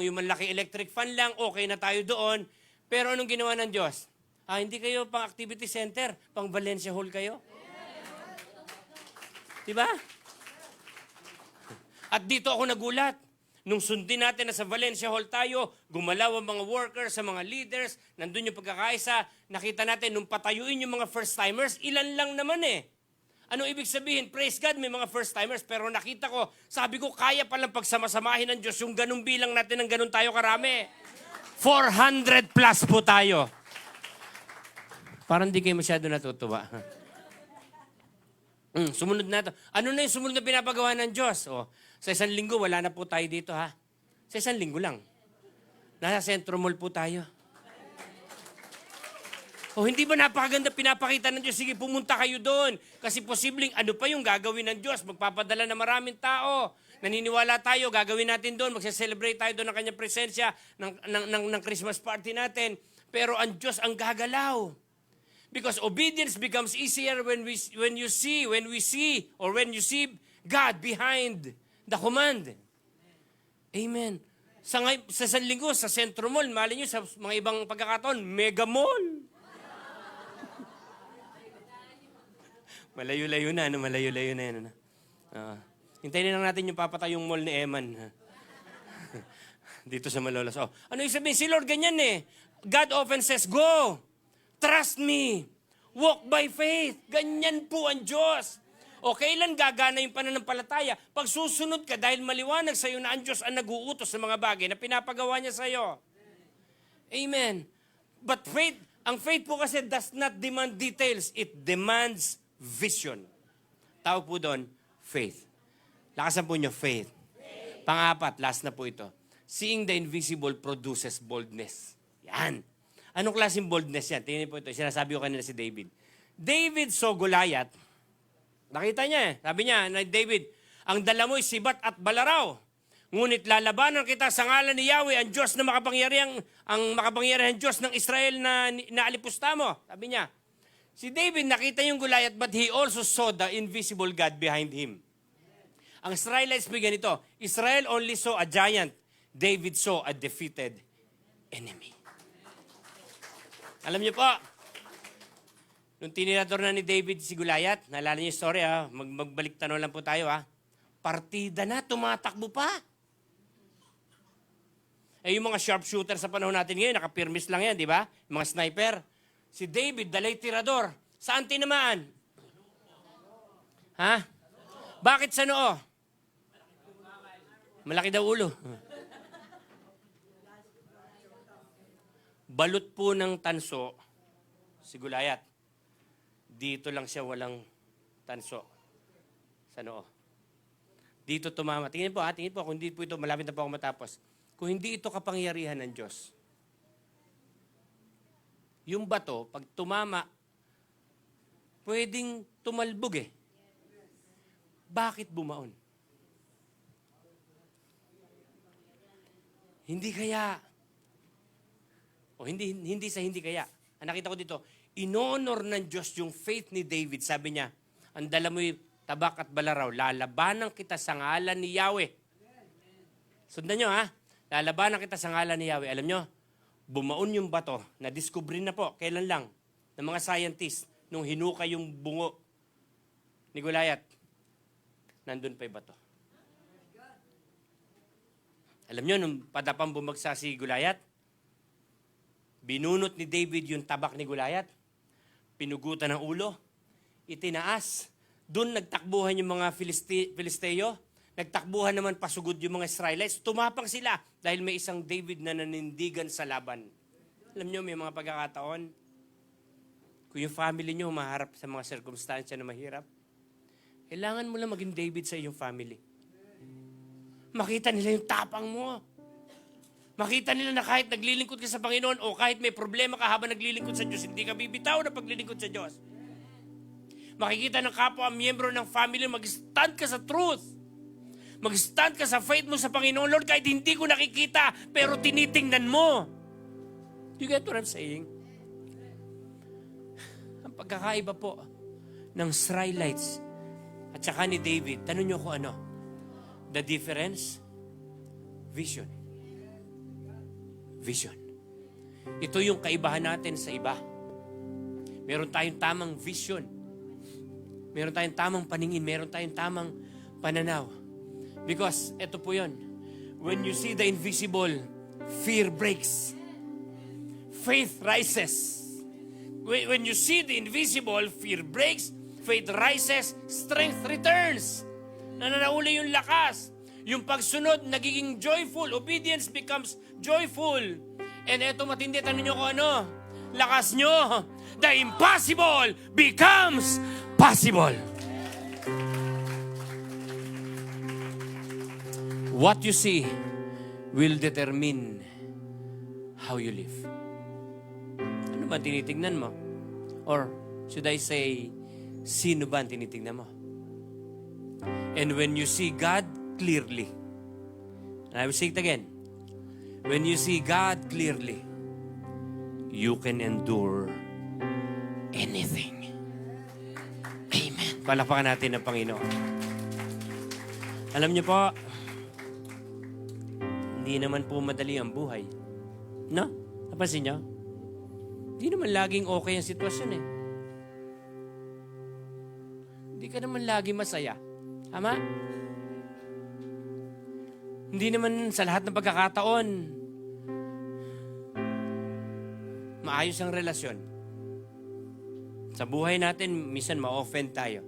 yung malaki electric fan lang, okay na tayo doon. Pero anong ginawa ng Diyos? Hindi kayo pang activity center, pang Valencia Hall kayo. Diba? At dito ako nagulat. Nung sundin natin na sa Valencia Hall tayo, gumalaw ang mga workers, sa mga leaders, nandun yung pagkakaisa, nakita natin, nung patayuin yung mga first-timers, ilan lang naman eh. Anong ibig sabihin? Praise God, may mga first-timers, pero nakita ko, sabi ko, kaya palang pagsamasamahin ng Diyos yung ganung bilang natin ng ganun tayo karami. 400 plus po tayo. Parang di kayo masyado natutuwa. Sumunod na ito. Ano na yung sumunod na pinapagawa ng Diyos? Sa 1 linggo, wala na po tayo dito ha. Sa 1 linggo lang. Nasa Centro Mall po tayo. Hindi ba napakaganda pinapakita ng Diyos? Sige, pumunta kayo doon. Kasi posibleng ano pa yung gagawin ng Diyos? Magpapadala na maraming tao. Naniniwala tayo, gagawin natin doon. Magse-celebrate tayo doon ng kanyang presensya, ng Christmas party natin. Pero ang Diyos ang gagalaw. Because obedience becomes easier when you see God behind the command. Amen. Sa 1 linggo, sa Centro Mall, mali nyo, sa mga ibang pagkakataon, Mega Mall. Malayo-layo na, malayo-layo na yan. Hintayin lang natin yung papatayong mall ni Eman. Dito sa Malolos. Ano yung sabihin? Si Lord ganyan eh. God often says, go. Trust me. Walk by faith. Ganyan po ang Diyos. Kailan gagana yung pananampalataya? Pag susunod ka dahil maliwanag sa iyo na ang Diyos ang nag-uutos sa mga bagay na pinapagawa niya sa iyo. Amen. But faith, Ang faith po kasi does not demand details. It demands vision. Tawag po doon, faith. Lakasan po nyo, faith. Pang-apat, last na po ito. Seeing the invisible produces boldness. Yan. Anong klaseng boldness yan? Tingnan po ito. Sinasabi ko kanina si David. David saw Goliath. Nakita niya eh. Sabi niya, na David, ang dala mo'y sibat at balaraw. Ngunit lalabanan kita sa ngalan ni Yahweh, ang Diyos na makapangyarihan Diyos ng Israel na naalipusta mo. Sabi niya, si David nakita yung Goliath, but he also saw the invisible God behind him. Ang Israelites bigyan ito, Israel only saw a giant. David saw a defeated enemy. Alam niyo po, nung tinirator na ni David si Goliath, naalala niyo yung story ha, magbalik tanong lang po tayo ha, partida na, tumatakbo pa. Eh yung mga sharpshooter sa panahon natin ngayon, nakapirmis lang yan, di ba? Yung mga sniper. Si David, dalay tirador. Saan tinamaan? Ha? Bakit sa noo? Malaki daw ulo. Balot po ng tanso si Goliath. Dito lang siya walang tanso sa noo. Dito tumama. Tingin po, kung hindi po ito, malapit na po ako matapos. Kung hindi ito kapangyarihan ng Diyos, yung bato, pag tumama, pwedeng tumalbog eh. Bakit bumaon? Hindi kaya. O hindi kaya. Ang nakita ko dito, inonor ng Diyos yung faith ni David. Sabi niya, ang dala mo'y tabak at balaraw, lalabanan kita sa ngalan ni Yahweh. Sundan nyo ha, lalabanan kita sa ngalan ni Yahweh. Alam nyo, bumaon yung bato, na-discover na po, kailan lang, ng mga scientists, nung hinukay yung bungo ni Goliath, nandun pa yung bato. Alam nyo, nung padapang bumagsa si Goliath, binunot ni David yung tabak ni Goliath, pinugutan ng ulo, itinaas. Doon nagtakbuhan yung mga Filisteo, nagtakbuhan naman pasugod yung mga Israelites, tumapang sila dahil may isang David na nanindigan sa laban. Alam nyo, may mga pagkakataon, kung yung family nyo humaharap sa mga circumstansya na mahirap, kailangan mo lang maging David sa iyong family. Makita nila yung tapang mo. Makita nila na kahit naglilingkod ka sa Panginoon o kahit may problema ka habang naglilingkod sa Diyos, hindi ka bibitaw na paglilingkod sa Diyos. Makikita ng kapwa miyembro ng family, mag-stand ka sa truth. Mag-stand ka sa faith mo sa Panginoon. Lord, kahit hindi ko nakikita, pero tinitingnan mo. Do you get what I'm saying? Ang pagkakaiba po ng Israelites at saka ni David, tanong nyo ko ano? The difference? Vision. Vision. Ito yung kaibahan natin sa iba. Meron tayong tamang vision. Meron tayong tamang paningin. Meron tayong tamang pananaw. Because, ito po yun. When you see the invisible, fear breaks. Faith rises. When you see the invisible, fear breaks. Faith rises. Strength returns. Nananauli yung lakas. Yung pagsunod, nagiging joyful. Obedience becomes joyful. And eto matindi, tanong nyo ko ano? Lakas nyo. The impossible becomes possible. What you see will determine how you live. Ano ba tinitingnan mo? Or should I say, sino ba ang tinitingnan mo? And when you see God clearly, and I will say it again, when you see God clearly, you can endure anything. Amen. Palakpakan natin ang Panginoon. Alam niyo po, hindi naman po madali ang buhay. No? Napansin niyo? Hindi naman laging okay ang sitwasyon eh. Hindi ka naman lagi masaya. Tama? Hindi naman sa lahat ng pagkakataon maayos ang relasyon. Sa buhay natin, minsan ma-offend tayo.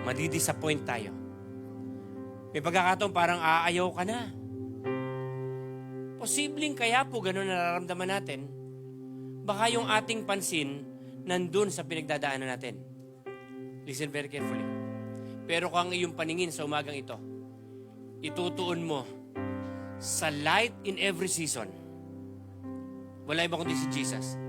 Madi-disappoint tayo. May pagkakataon parang aayaw ka na. Posibleng kaya po ganun nararamdaman natin baka yung ating pansin nandun sa pinagdadaanan natin. Listen very carefully. Pero kung ang iyong paningin sa umagang ito, itutuon mo sa light in every season. Wala iba kundi si Jesus.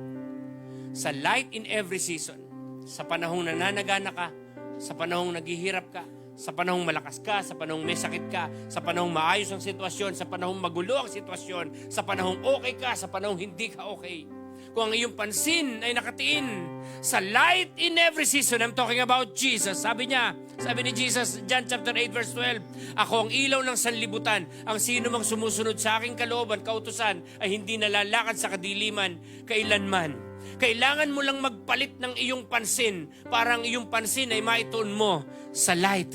Sa light in every season. Sa panahong nananagana ka, sa panahong naghihirap ka, sa panahong malakas ka, sa panahong may sakit ka, sa panahong maayos ang sitwasyon, sa panahong magulo ang sitwasyon, sa panahong okay ka, sa panahong hindi ka okay. Kung ang iyong pansin ay nakatiin sa light in every season, I'm talking about Jesus. Sabi ni Jesus, John chapter 8 verse 12, ako ang ilaw ng sanlibutan. Ang sino mang sumusunod sa aking kalooban, kautusan, ay hindi nalalakad sa kadiliman kailanman. Kailangan mo lang magpalit ng iyong pansin para ang iyong pansin ay maituon mo sa light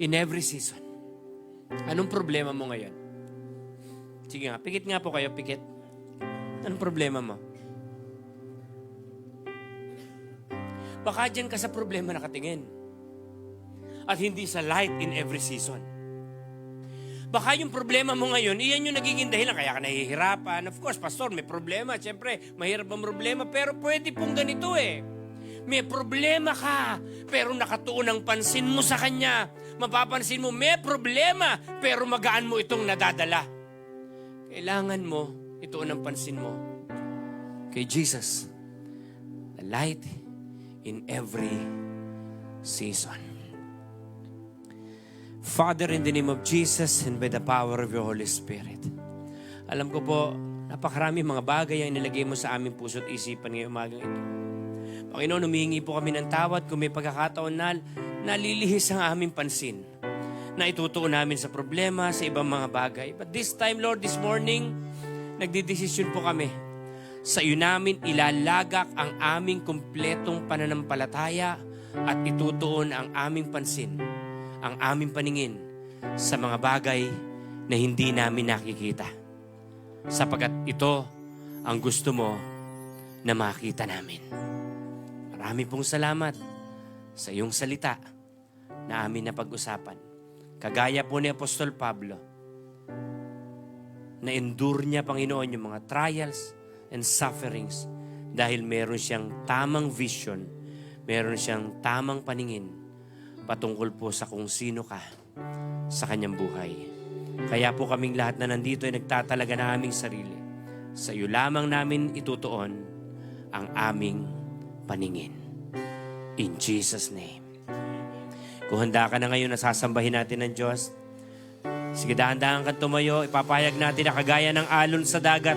in every season. Anong problema mo ngayon? Sige nga, pikit nga po kayo, pikit. Anong problema mo? Baka dyan ka sa problema nakatingin. At hindi sa light in every season. Baka yung problema mo ngayon, iyan yung nagiging dahilan. Kaya ka nahihirapan. Of course, pastor, may problema. Siyempre, mahirap ang problema. Pero pwede pong ganito eh. May problema ka, pero nakatuon ang pansin mo sa Kanya. Mapapansin mo, may problema, pero magaan mo itong nadadala. Kailangan mo, ituon ang pansin mo kay Jesus. The light in every season. Father, in the name of Jesus and by the power of your Holy Spirit, alam ko po, napakarami mga bagay ang nilagay mo sa aming puso't isipan ngayong umagang ito. Panginoon, humihingi po kami ng tawad kung may pagkakataon na nalilihis ang aming pansin na itutuon namin sa problema, sa ibang mga bagay. But this time, Lord, this morning, nagdidesisyon po kami. Sa iyo namin ilalagak ang aming kumpletong pananampalataya at itutuon ang aming pansin, ang aming paningin sa mga bagay na hindi namin nakikita. Sapagkat ito ang gusto mo na makita namin. Marami pong salamat sa iyong salita na amin na pag-usapan. Kagaya po ni Apostol Pablo, na-endure niya, Panginoon, yung mga trials and sufferings dahil meron siyang tamang vision, meron siyang tamang paningin patungkol po sa kung sino ka sa kanyang buhay. Kaya po kaming lahat na nandito ay nagtatalaga na aming sarili. Sa iyo lamang namin itutuon ang aming paningin. In Jesus' name. Kung handa ka na ngayon na sasambahin natin ng Diyos, sige, dahan-dahan ka tumayo, ipapahayag natin na kagaya ng alon sa dagat.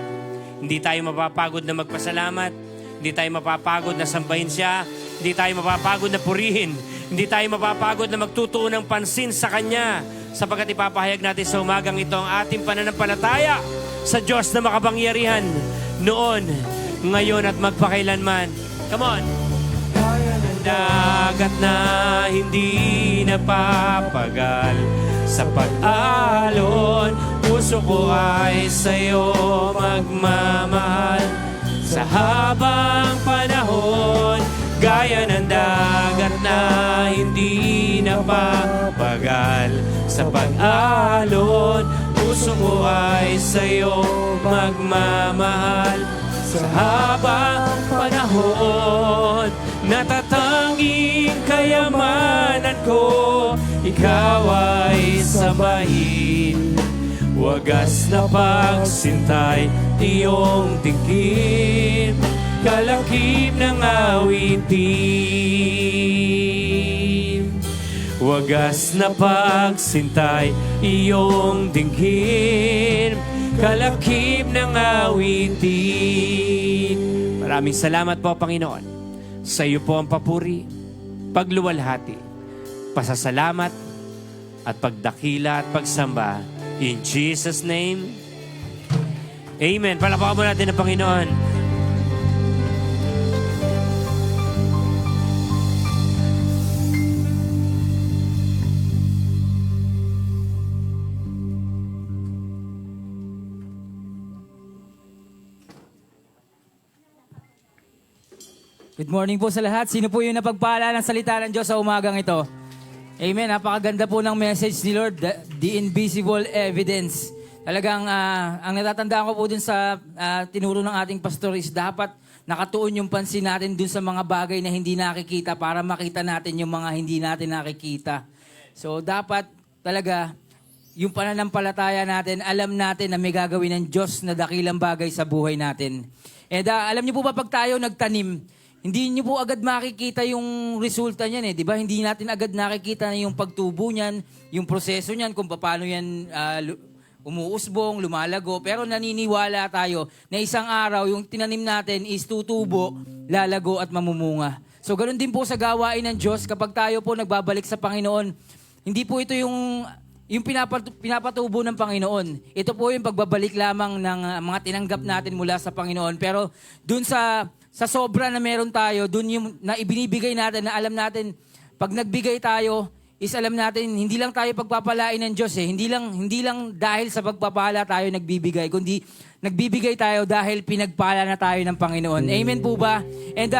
Hindi tayo mapapagod na magpasalamat. Hindi tayo mapapagod na sambahin siya. Hindi tayo mapapagod na purihin. Hindi tayo mapapagod na magtutuon ng pansin sa Kanya. Sapagkat ipapahayag natin sa umagang ito ang ating pananampalataya sa Diyos na makapangyarihan noon, ngayon at magpakailanman. Come on! Kaya ng dagat na hindi napapagal sa pag-alon, puso ko ay sa'yo magmamahal. Sa habang panahon, gaya ng dagat na hindi napapagal. Sa pag-alon, puso ko ay sa'yo magmamahal. Sa habang panahon, natatanging kayamanan ko, ikaw ay sambahin. Wagas na pagsintay, iyong tingkid, kalakip ng awitin. Wagas na pagsintay, iyong tingkid, kalakip ng awitin. Maraming salamat po, Panginoon. Sa iyo po ang papuri, pagluwalhati, pasasalamat at pagdakila at pagsamba. In Jesus' name, amen. Palakpakan mo natin ang Panginoon. Good morning po sa lahat. Sino po yung napagpala ng salita ng Diyos sa umagang ito? Amen. Napakaganda po ng message ni Lord, the invisible evidence. Talagang ang natatandaan ko po dun sa tinuro ng ating pastor is dapat nakatuon yung pansin natin dun sa mga bagay na hindi nakikita para makita natin yung mga hindi natin nakikita. So dapat talaga, yung pananampalataya natin, alam natin na may gagawin ng Diyos na dakilang bagay sa buhay natin. And alam niyo po ba pag tayo nagtanim, hindi niyo po agad makikita yung resulta niyan di ba? Hindi natin agad nakikita yung pagtubo niyan, yung proseso niyan, kung paano yan umuusbong, lumalago. Pero naniniwala tayo na isang araw yung tinanim natin is tutubo, lalago at mamumunga. So ganoon din po sa gawain ng Diyos kapag tayo po nagbabalik sa Panginoon. Hindi po ito yung pinapatubo ng Panginoon. Ito po yung pagbabalik lamang ng mga tinanggap natin mula sa Panginoon. Pero dun sa sobra na meron tayo, dun yung na ibinibigay natin, na alam natin, pag nagbigay tayo, is alam natin, hindi lang tayo pagpapalain ng Diyos Hindi lang dahil sa pagpapala tayo nagbibigay, kundi nagbibigay tayo dahil pinagpala na tayo ng Panginoon. Amen po ba? And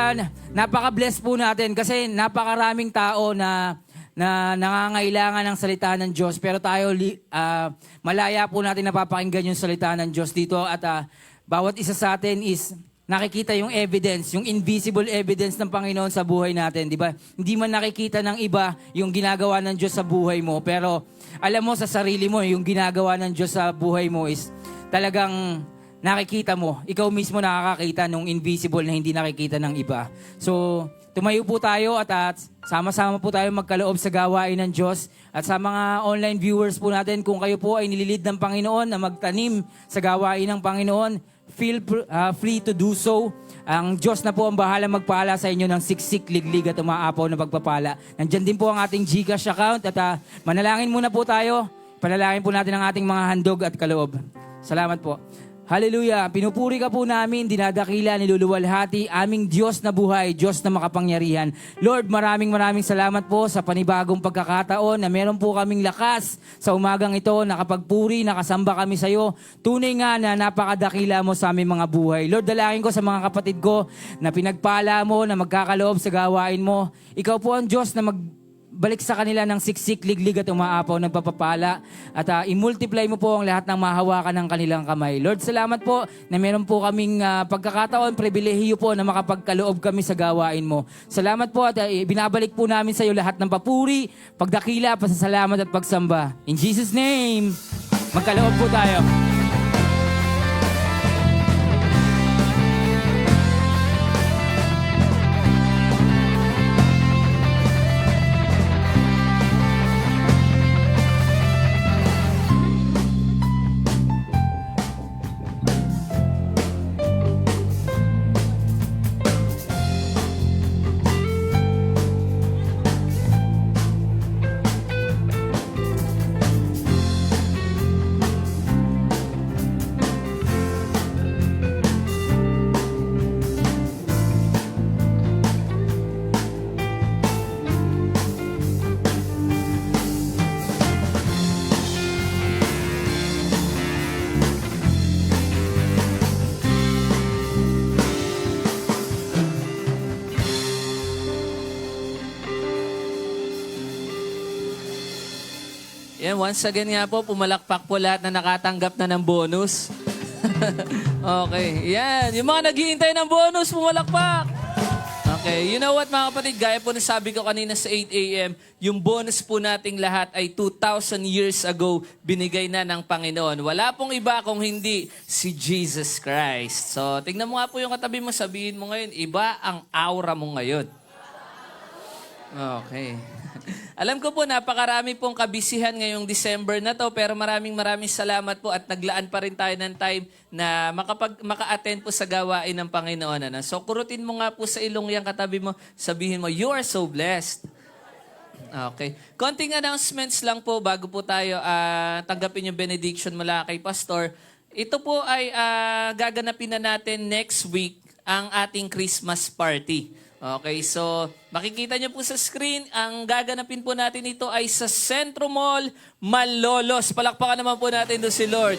napaka-bless po natin kasi napakaraming tao na nangangailangan ng salita ng Diyos, pero tayo malaya po natin napapakinggan yung salita ng Diyos dito, at bawat isa sa atin is nakikita yung evidence, yung invisible evidence ng Panginoon sa buhay natin, di ba? Hindi man nakikita ng iba yung ginagawa ng Diyos sa buhay mo, pero alam mo sa sarili mo, yung ginagawa ng Diyos sa buhay mo is talagang nakikita mo. Ikaw mismo nakakakita nung invisible na hindi nakikita ng iba. So, tumayo po tayo at sama-sama po tayo magkaloob sa gawain ng Diyos. At sa mga online viewers po natin, kung kayo po ay nililid ng Panginoon na magtanim sa gawain ng Panginoon, feel free to do so. Ang Diyos na po ang bahala magpala sa inyo ng siksik, liglig at umaapaw na pagpapala. Nandyan din po ang ating GCash account at manalangin muna po tayo. Panalangin po natin ang ating mga handog at kaloob. Salamat po. Hallelujah. Pinupuri ka po namin, dinadakila, niluluwalhati, aming Diyos na buhay, Diyos na makapangyarihan. Lord, maraming salamat po sa panibagong pagkakataon na meron po kaming lakas sa umagang ito, nakapagpuri, nakasamba kami sa iyo. Tunay nga na napakadakila mo sa aming mga buhay. Lord, dalangin ko sa mga kapatid ko na pinagpala mo, na magkakaloob sa gawain mo. Ikaw po ang Diyos na balik sa kanila ng siksik, liglig at umaapaw, nagpapapala. At i-multiply mo po ang lahat ng mahawakan ng kanilang kamay. Lord, salamat po na meron po kaming pagkakataon, pribilehiyo po na makapagkaloob kami sa gawain mo. Salamat po at binabalik po namin sa iyo lahat ng papuri, pagdakila, pasasalamat at pagsamba. In Jesus' name, magkaloob po tayo. Yan, once again nga po, pumalakpak po lahat na nakatanggap na ng bonus. Okay, yan. Yung mga naghihintay ng bonus, pumalakpak. Okay, you know what mga kapatid, gaya po na sabi ko kanina sa 8 a.m., yung bonus po nating lahat ay 2,000 years ago binigay na ng Panginoon. Wala pong iba kung hindi si Jesus Christ. So, tingnan mo nga po yung katabi mo, sabihin mo ngayon, iba ang aura mo ngayon. Okay. Alam ko po, napakarami pong kabisihan ngayong December na to, pero maraming salamat po at naglaan pa rin tayo ng time na maka-attend po sa gawain ng Panginoon. Ano? So, kurutin mo nga po sa ilong yung katabi mo, sabihin mo, you are so blessed. Okay. Konting announcements lang po bago po tayo tanggapin yung benediction mula kay Pastor. Ito po ay gaganapin na natin next week ang ating Christmas party. Okay, so makikita nyo po sa screen, ang gaganapin po natin ito ay sa Centro Mall, Malolos. Palakpakan naman po natin doon si Lord.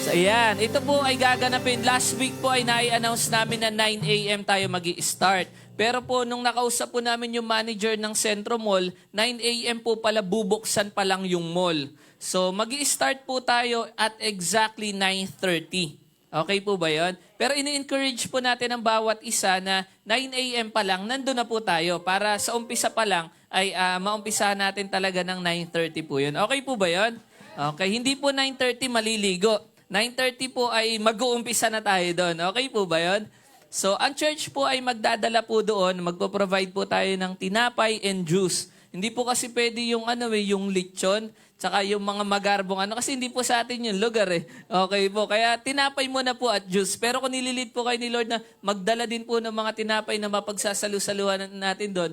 So ayan, ito po ay gaganapin. Last week po ay nai-announce namin na 9 a.m. tayo magi-start. Pero po, nung nakausap po namin yung manager ng Centro Mall, 9 a.m. po pala bubuksan pa lang yung mall. So magi-start po tayo at exactly 9:30. Okay po ba yun? Pero ini-encourage po natin ang bawat isa na 9 a.m. pa lang, nandun na po tayo para sa umpisa pa lang ay maumpisahan natin talaga ng 9:30 po yun. Okay po ba yun? Okay, hindi po 9:30 maliligo. 9:30 po ay mag-uumpisa na tayo doon. Okay po ba yun? So, ang church po ay magdadala po doon, magpo-provide po tayo ng tinapay and juice. Hindi po kasi pwede yung yung lechon, tsaka yung mga magarbong kasi hindi po sa atin yung lugar eh. Okay po, kaya tinapay muna po at juice. Pero kung nililit po kayo ni Lord na magdala din po ng mga tinapay na mapagsasalu-saluhan natin doon,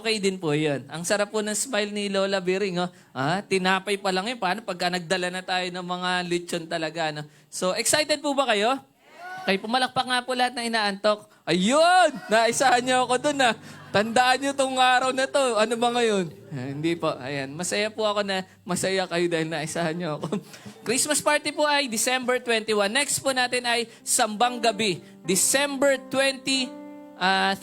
okay din po yun. Ang sarap po ng smile ni Lola Biring. Tinapay pa lang yun. Paano pagka nagdala na tayo ng mga lechon talaga? No? So, excited po ba kayo? Okay, pumalakpak nga po lahat na inaantok. Ayun! Naisahan niyo ako dun Tandaan niyo tong araw na to. Ano ba ngayon? Hindi po. Ayan. Masaya po ako na masaya kayo dahil naisahan niyo ako. Christmas party po ay December 21. Next po natin ay Sambang Gabi. December 20,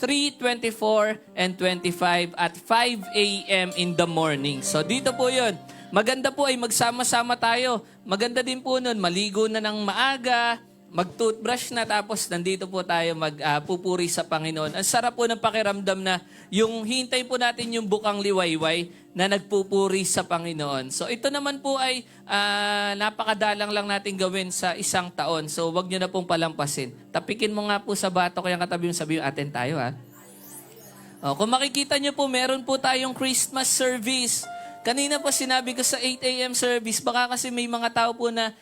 3, 24, and 25 at 5 a.m. in the morning. So dito po yun. Maganda po ay magsama-sama tayo. Maganda din po nun. Maligo na ng maaga. Mag-toothbrush na tapos nandito po tayo magpupuri sa Panginoon. Ang sarap po ng pakiramdam na yung hintay po natin yung bukang liwayway na nagpupuri sa Panginoon. So ito naman po ay napakadalang lang natin gawin sa isang taon. So wag nyo na pong palampasin. Tapikin mo nga po sa bato kaya katabi mo sabi yung atin tayo kung makikita nyo po meron po tayong Christmas service. Kanina po sinabi ko sa 8 a.m. service, baka kasi may mga tao po na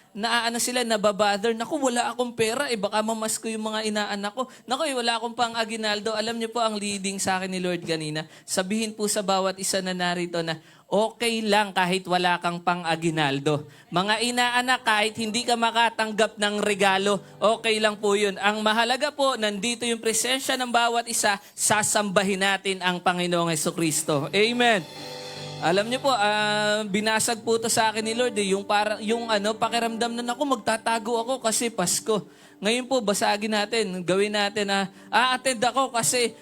sila, nababother. Naku, wala akong pera. Baka mamas ko yung mga inaanak ko. Naku, wala akong pang aginaldo. Alam niyo po ang leading sa akin ni Lord kanina. Sabihin po sa bawat isa na narito na okay lang kahit wala kang pang aginaldo. Mga inaanak, kahit hindi ka makatanggap ng regalo, okay lang po yun. Ang mahalaga po, nandito yung presensya ng bawat isa, sasambahin natin ang Panginoong Jesucristo. Amen. Alam niyo po, binasag po to sa akin ni Lord yung pakiramdam na magtatago ako kasi Pasko. Ngayon po, basagin natin, gawin natin attend ako kasi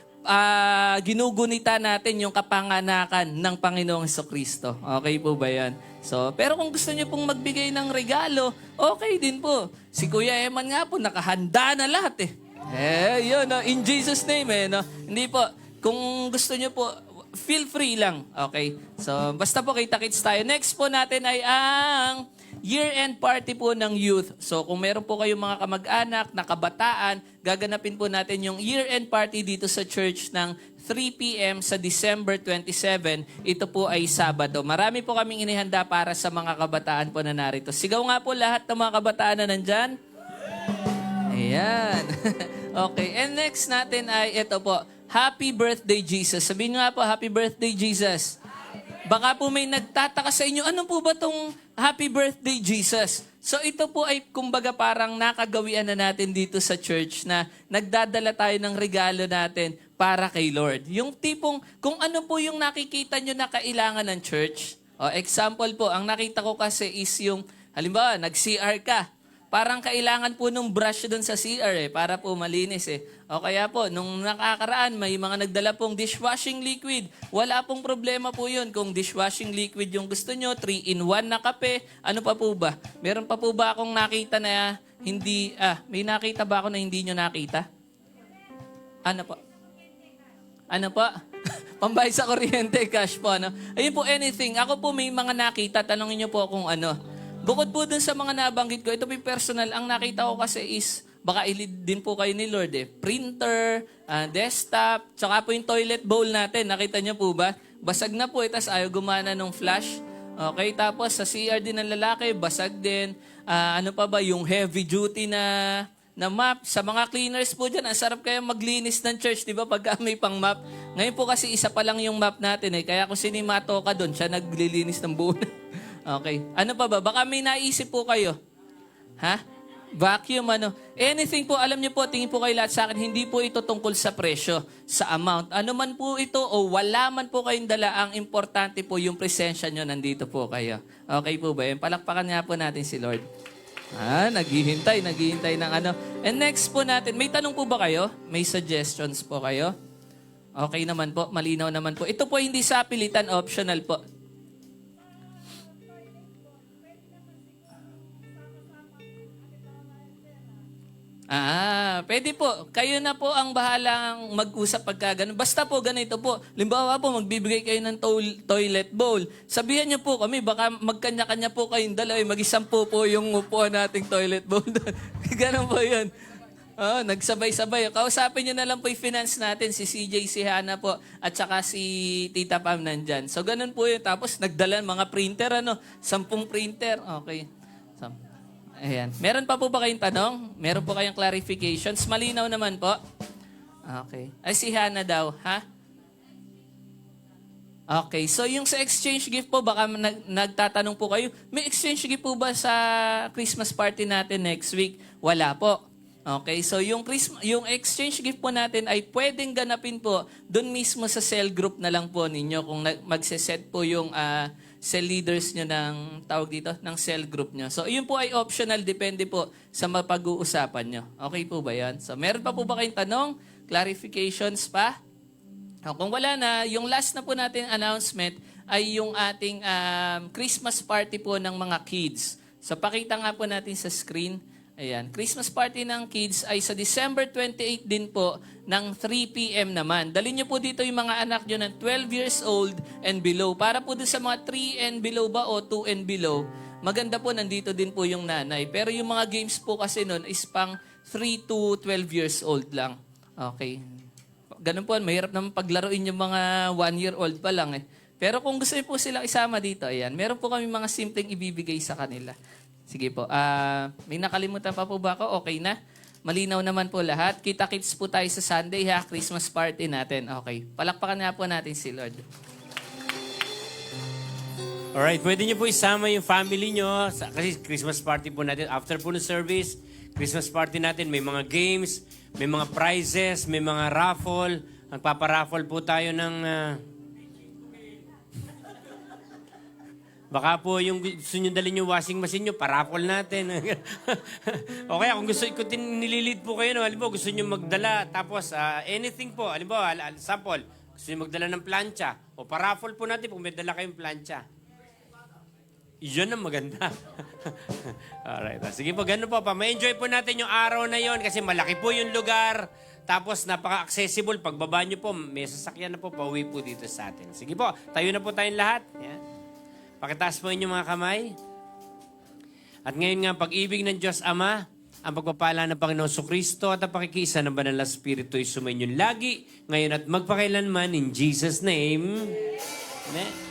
ginugunita natin yung kapanganakan ng Panginoong Jesucristo. Okay po ba yan? So, pero kung gusto niyo pong magbigay ng regalo, okay din po. Si Kuya Eman nga po, nakahanda na lahat yun, in Jesus name no? Hindi po, kung gusto niyo po, feel free lang. Okay? So, basta po kita-kits tayo. Next po natin ay ang year-end party po ng youth. So, kung meron po kayong mga kamag-anak na kabataan, gaganapin po natin yung year-end party dito sa church ng 3 p.m. sa December 27. Ito po ay Sabado. Marami po kaming inihanda para sa mga kabataan po na narito. Sigaw nga po lahat ng mga kabataan na nandyan. Ayan. Okay. And next natin ay ito po. Happy birthday, Jesus. Sabihin nga po, happy birthday, Jesus. Baka po may nagtataka sa inyo, ano po ba tong happy birthday, Jesus? So ito po ay kumbaga parang nakagawian na natin dito sa church na nagdadala tayo ng regalo natin para kay Lord. Yung tipong, kung ano po yung nakikita nyo na kailangan ng church. Example po, ang nakita ko kasi is yung, halimbawa, nag-CR ka. Parang kailangan po nung brush doon sa CR para po malinis O kaya po, nung nakakaraan, may mga nagdala pong dishwashing liquid. Wala pong problema po yun. Kung dishwashing liquid yung gusto nyo, 3-in-1 na kape, ano pa po ba? Meron pa po ba akong nakita na hindi, may nakita ba ako na hindi nyo nakita? Ano po? Ano po? Pambayad sa kuryente, cash po, Ayun po, anything. Ako po may mga nakita, tanongin nyo po kung ano. Bukod po dun sa mga nabanggit ko, ito po yung personal. Ang nakita ko kasi is, baka ilid din po kayo ni Lord Printer, desktop, tsaka po yung toilet bowl natin. Nakita niyo po ba? Basag na po, tas ayaw gumana nung flash. Okay, tapos sa CR din ng lalaki, basag din. Ano pa ba, yung heavy duty na map. Sa mga cleaners po dyan, ang sarap kaya maglinis ng church, di ba, pagka may pang map. Ngayon po kasi isa pa lang yung map natin Kaya kung sino yung matoka doon, siya naglilinis ng buo. Okay. Ano pa ba? Baka may naisip po kayo. Vacuum, Anything po, alam niyo po, tingin po kayo lahat sa akin, hindi po ito tungkol sa presyo, sa amount. Ano man po ito o wala man po kayong dala, ang importante po yung presensya nyo, nandito po kayo. Okay po ba? Palakpakan nga po natin si Lord. Naghihintay ng ano. And next po natin, may tanong po ba kayo? May suggestions po kayo? Okay naman po, malinaw naman po. Ito po hindi sa pilitan, optional po. Pwede po. Kayo na po ang bahalang mag-usap pagka ganun. Basta po ganito po. Limbawa po, magbibigay kayo ng toilet bowl. Sabihan niyo po kami, baka magkanya-kanya po kayong dalawa. Mag-isampu po yung upuan nating toilet bowl. Ganun po yun. Nagsabay-sabay. Kausapin niyo na lang po yung finance natin. Si CJ, si Hana po. At saka si Tita Pam nandyan. So ganun po yun. Tapos nagdala mga printer, 10 printer. Okay. Ayan. Meron pa po ba kayong tanong? Meron po kayong clarifications? Malinaw naman po? Okay. Ay, si Hana daw, ha? Okay. So, yung sa exchange gift po, baka nagtatanong po kayo, may exchange gift po ba sa Christmas party natin next week? Wala po. Okay. So, yung exchange gift po natin ay pwedeng ganapin po doon mismo sa cell group na lang po ninyo kung magse-set po yung cell leaders nyo ng tawag dito, ng cell group nyo. So, yun po ay optional, depende po sa mapag-uusapan nyo. Okay po ba yan? So, meron pa po ba kayong tanong? Clarifications pa? Kung wala na, yung last na po natin announcement ay yung ating Christmas party po ng mga kids. So, pakita nga po natin sa screen. Ayan. Christmas party ng kids ay sa December 28 din po ng 3 p.m. naman. Dalhin niyo po dito yung mga anak nyo ng 12 years old and below. Para po dun sa mga 3 and below ba o 2 and below, maganda po nandito din po yung nanay. Pero yung mga games po kasi nun is pang 3 to 12 years old lang. Okay. Ganun po, mahirap naman paglaruin yung mga 1-year-old pa lang eh. Pero kung gusto niyo po silang isama dito, ayan, meron po kami mga simpleng ibibigay sa kanila. Sige po. May nakalimutan pa po ba ako? Okay na? Malinaw naman po lahat. Kita-kits po tayo sa Sunday ha, Christmas party natin. Okay. Palakpakan na po natin si Lord. Alright, pwede niyo po isama yung family niyo kasi Christmas party po natin. After po ng service, Christmas party natin, may mga games, may mga prizes, may mga raffle. Magpaparaffle po tayo ng... Baka po yung gusto nyo dalhin yung washing machine nyo, paraffle natin. O kaya kung gusto ko nililid po kayo, no? Halimbawa gusto nyo magdala, tapos anything po, halimbawa, sample, gusto nyo magdala ng plancha, o paraffle po natin kung may dala kayong plancha. Iyon ang maganda. Alright, sige po, ganun po pa. Ma-enjoy po natin yung araw na yon kasi malaki po yung lugar. Tapos napaka-accessible. Pagbaba nyo po, may sasakyan na po, pauwi po dito sa atin. Sige po, tayo na po tayong lahat. Yan. Pakitaas po inyong mga kamay. At ngayon nga, pag-ibig ng Diyos Ama, ang pagpapala ng Panginoon Kristo at ang pakikiisa ng Banal na Espiritu ay sumainyo lagi, ngayon at magpakailanman, in Jesus' name. Amen.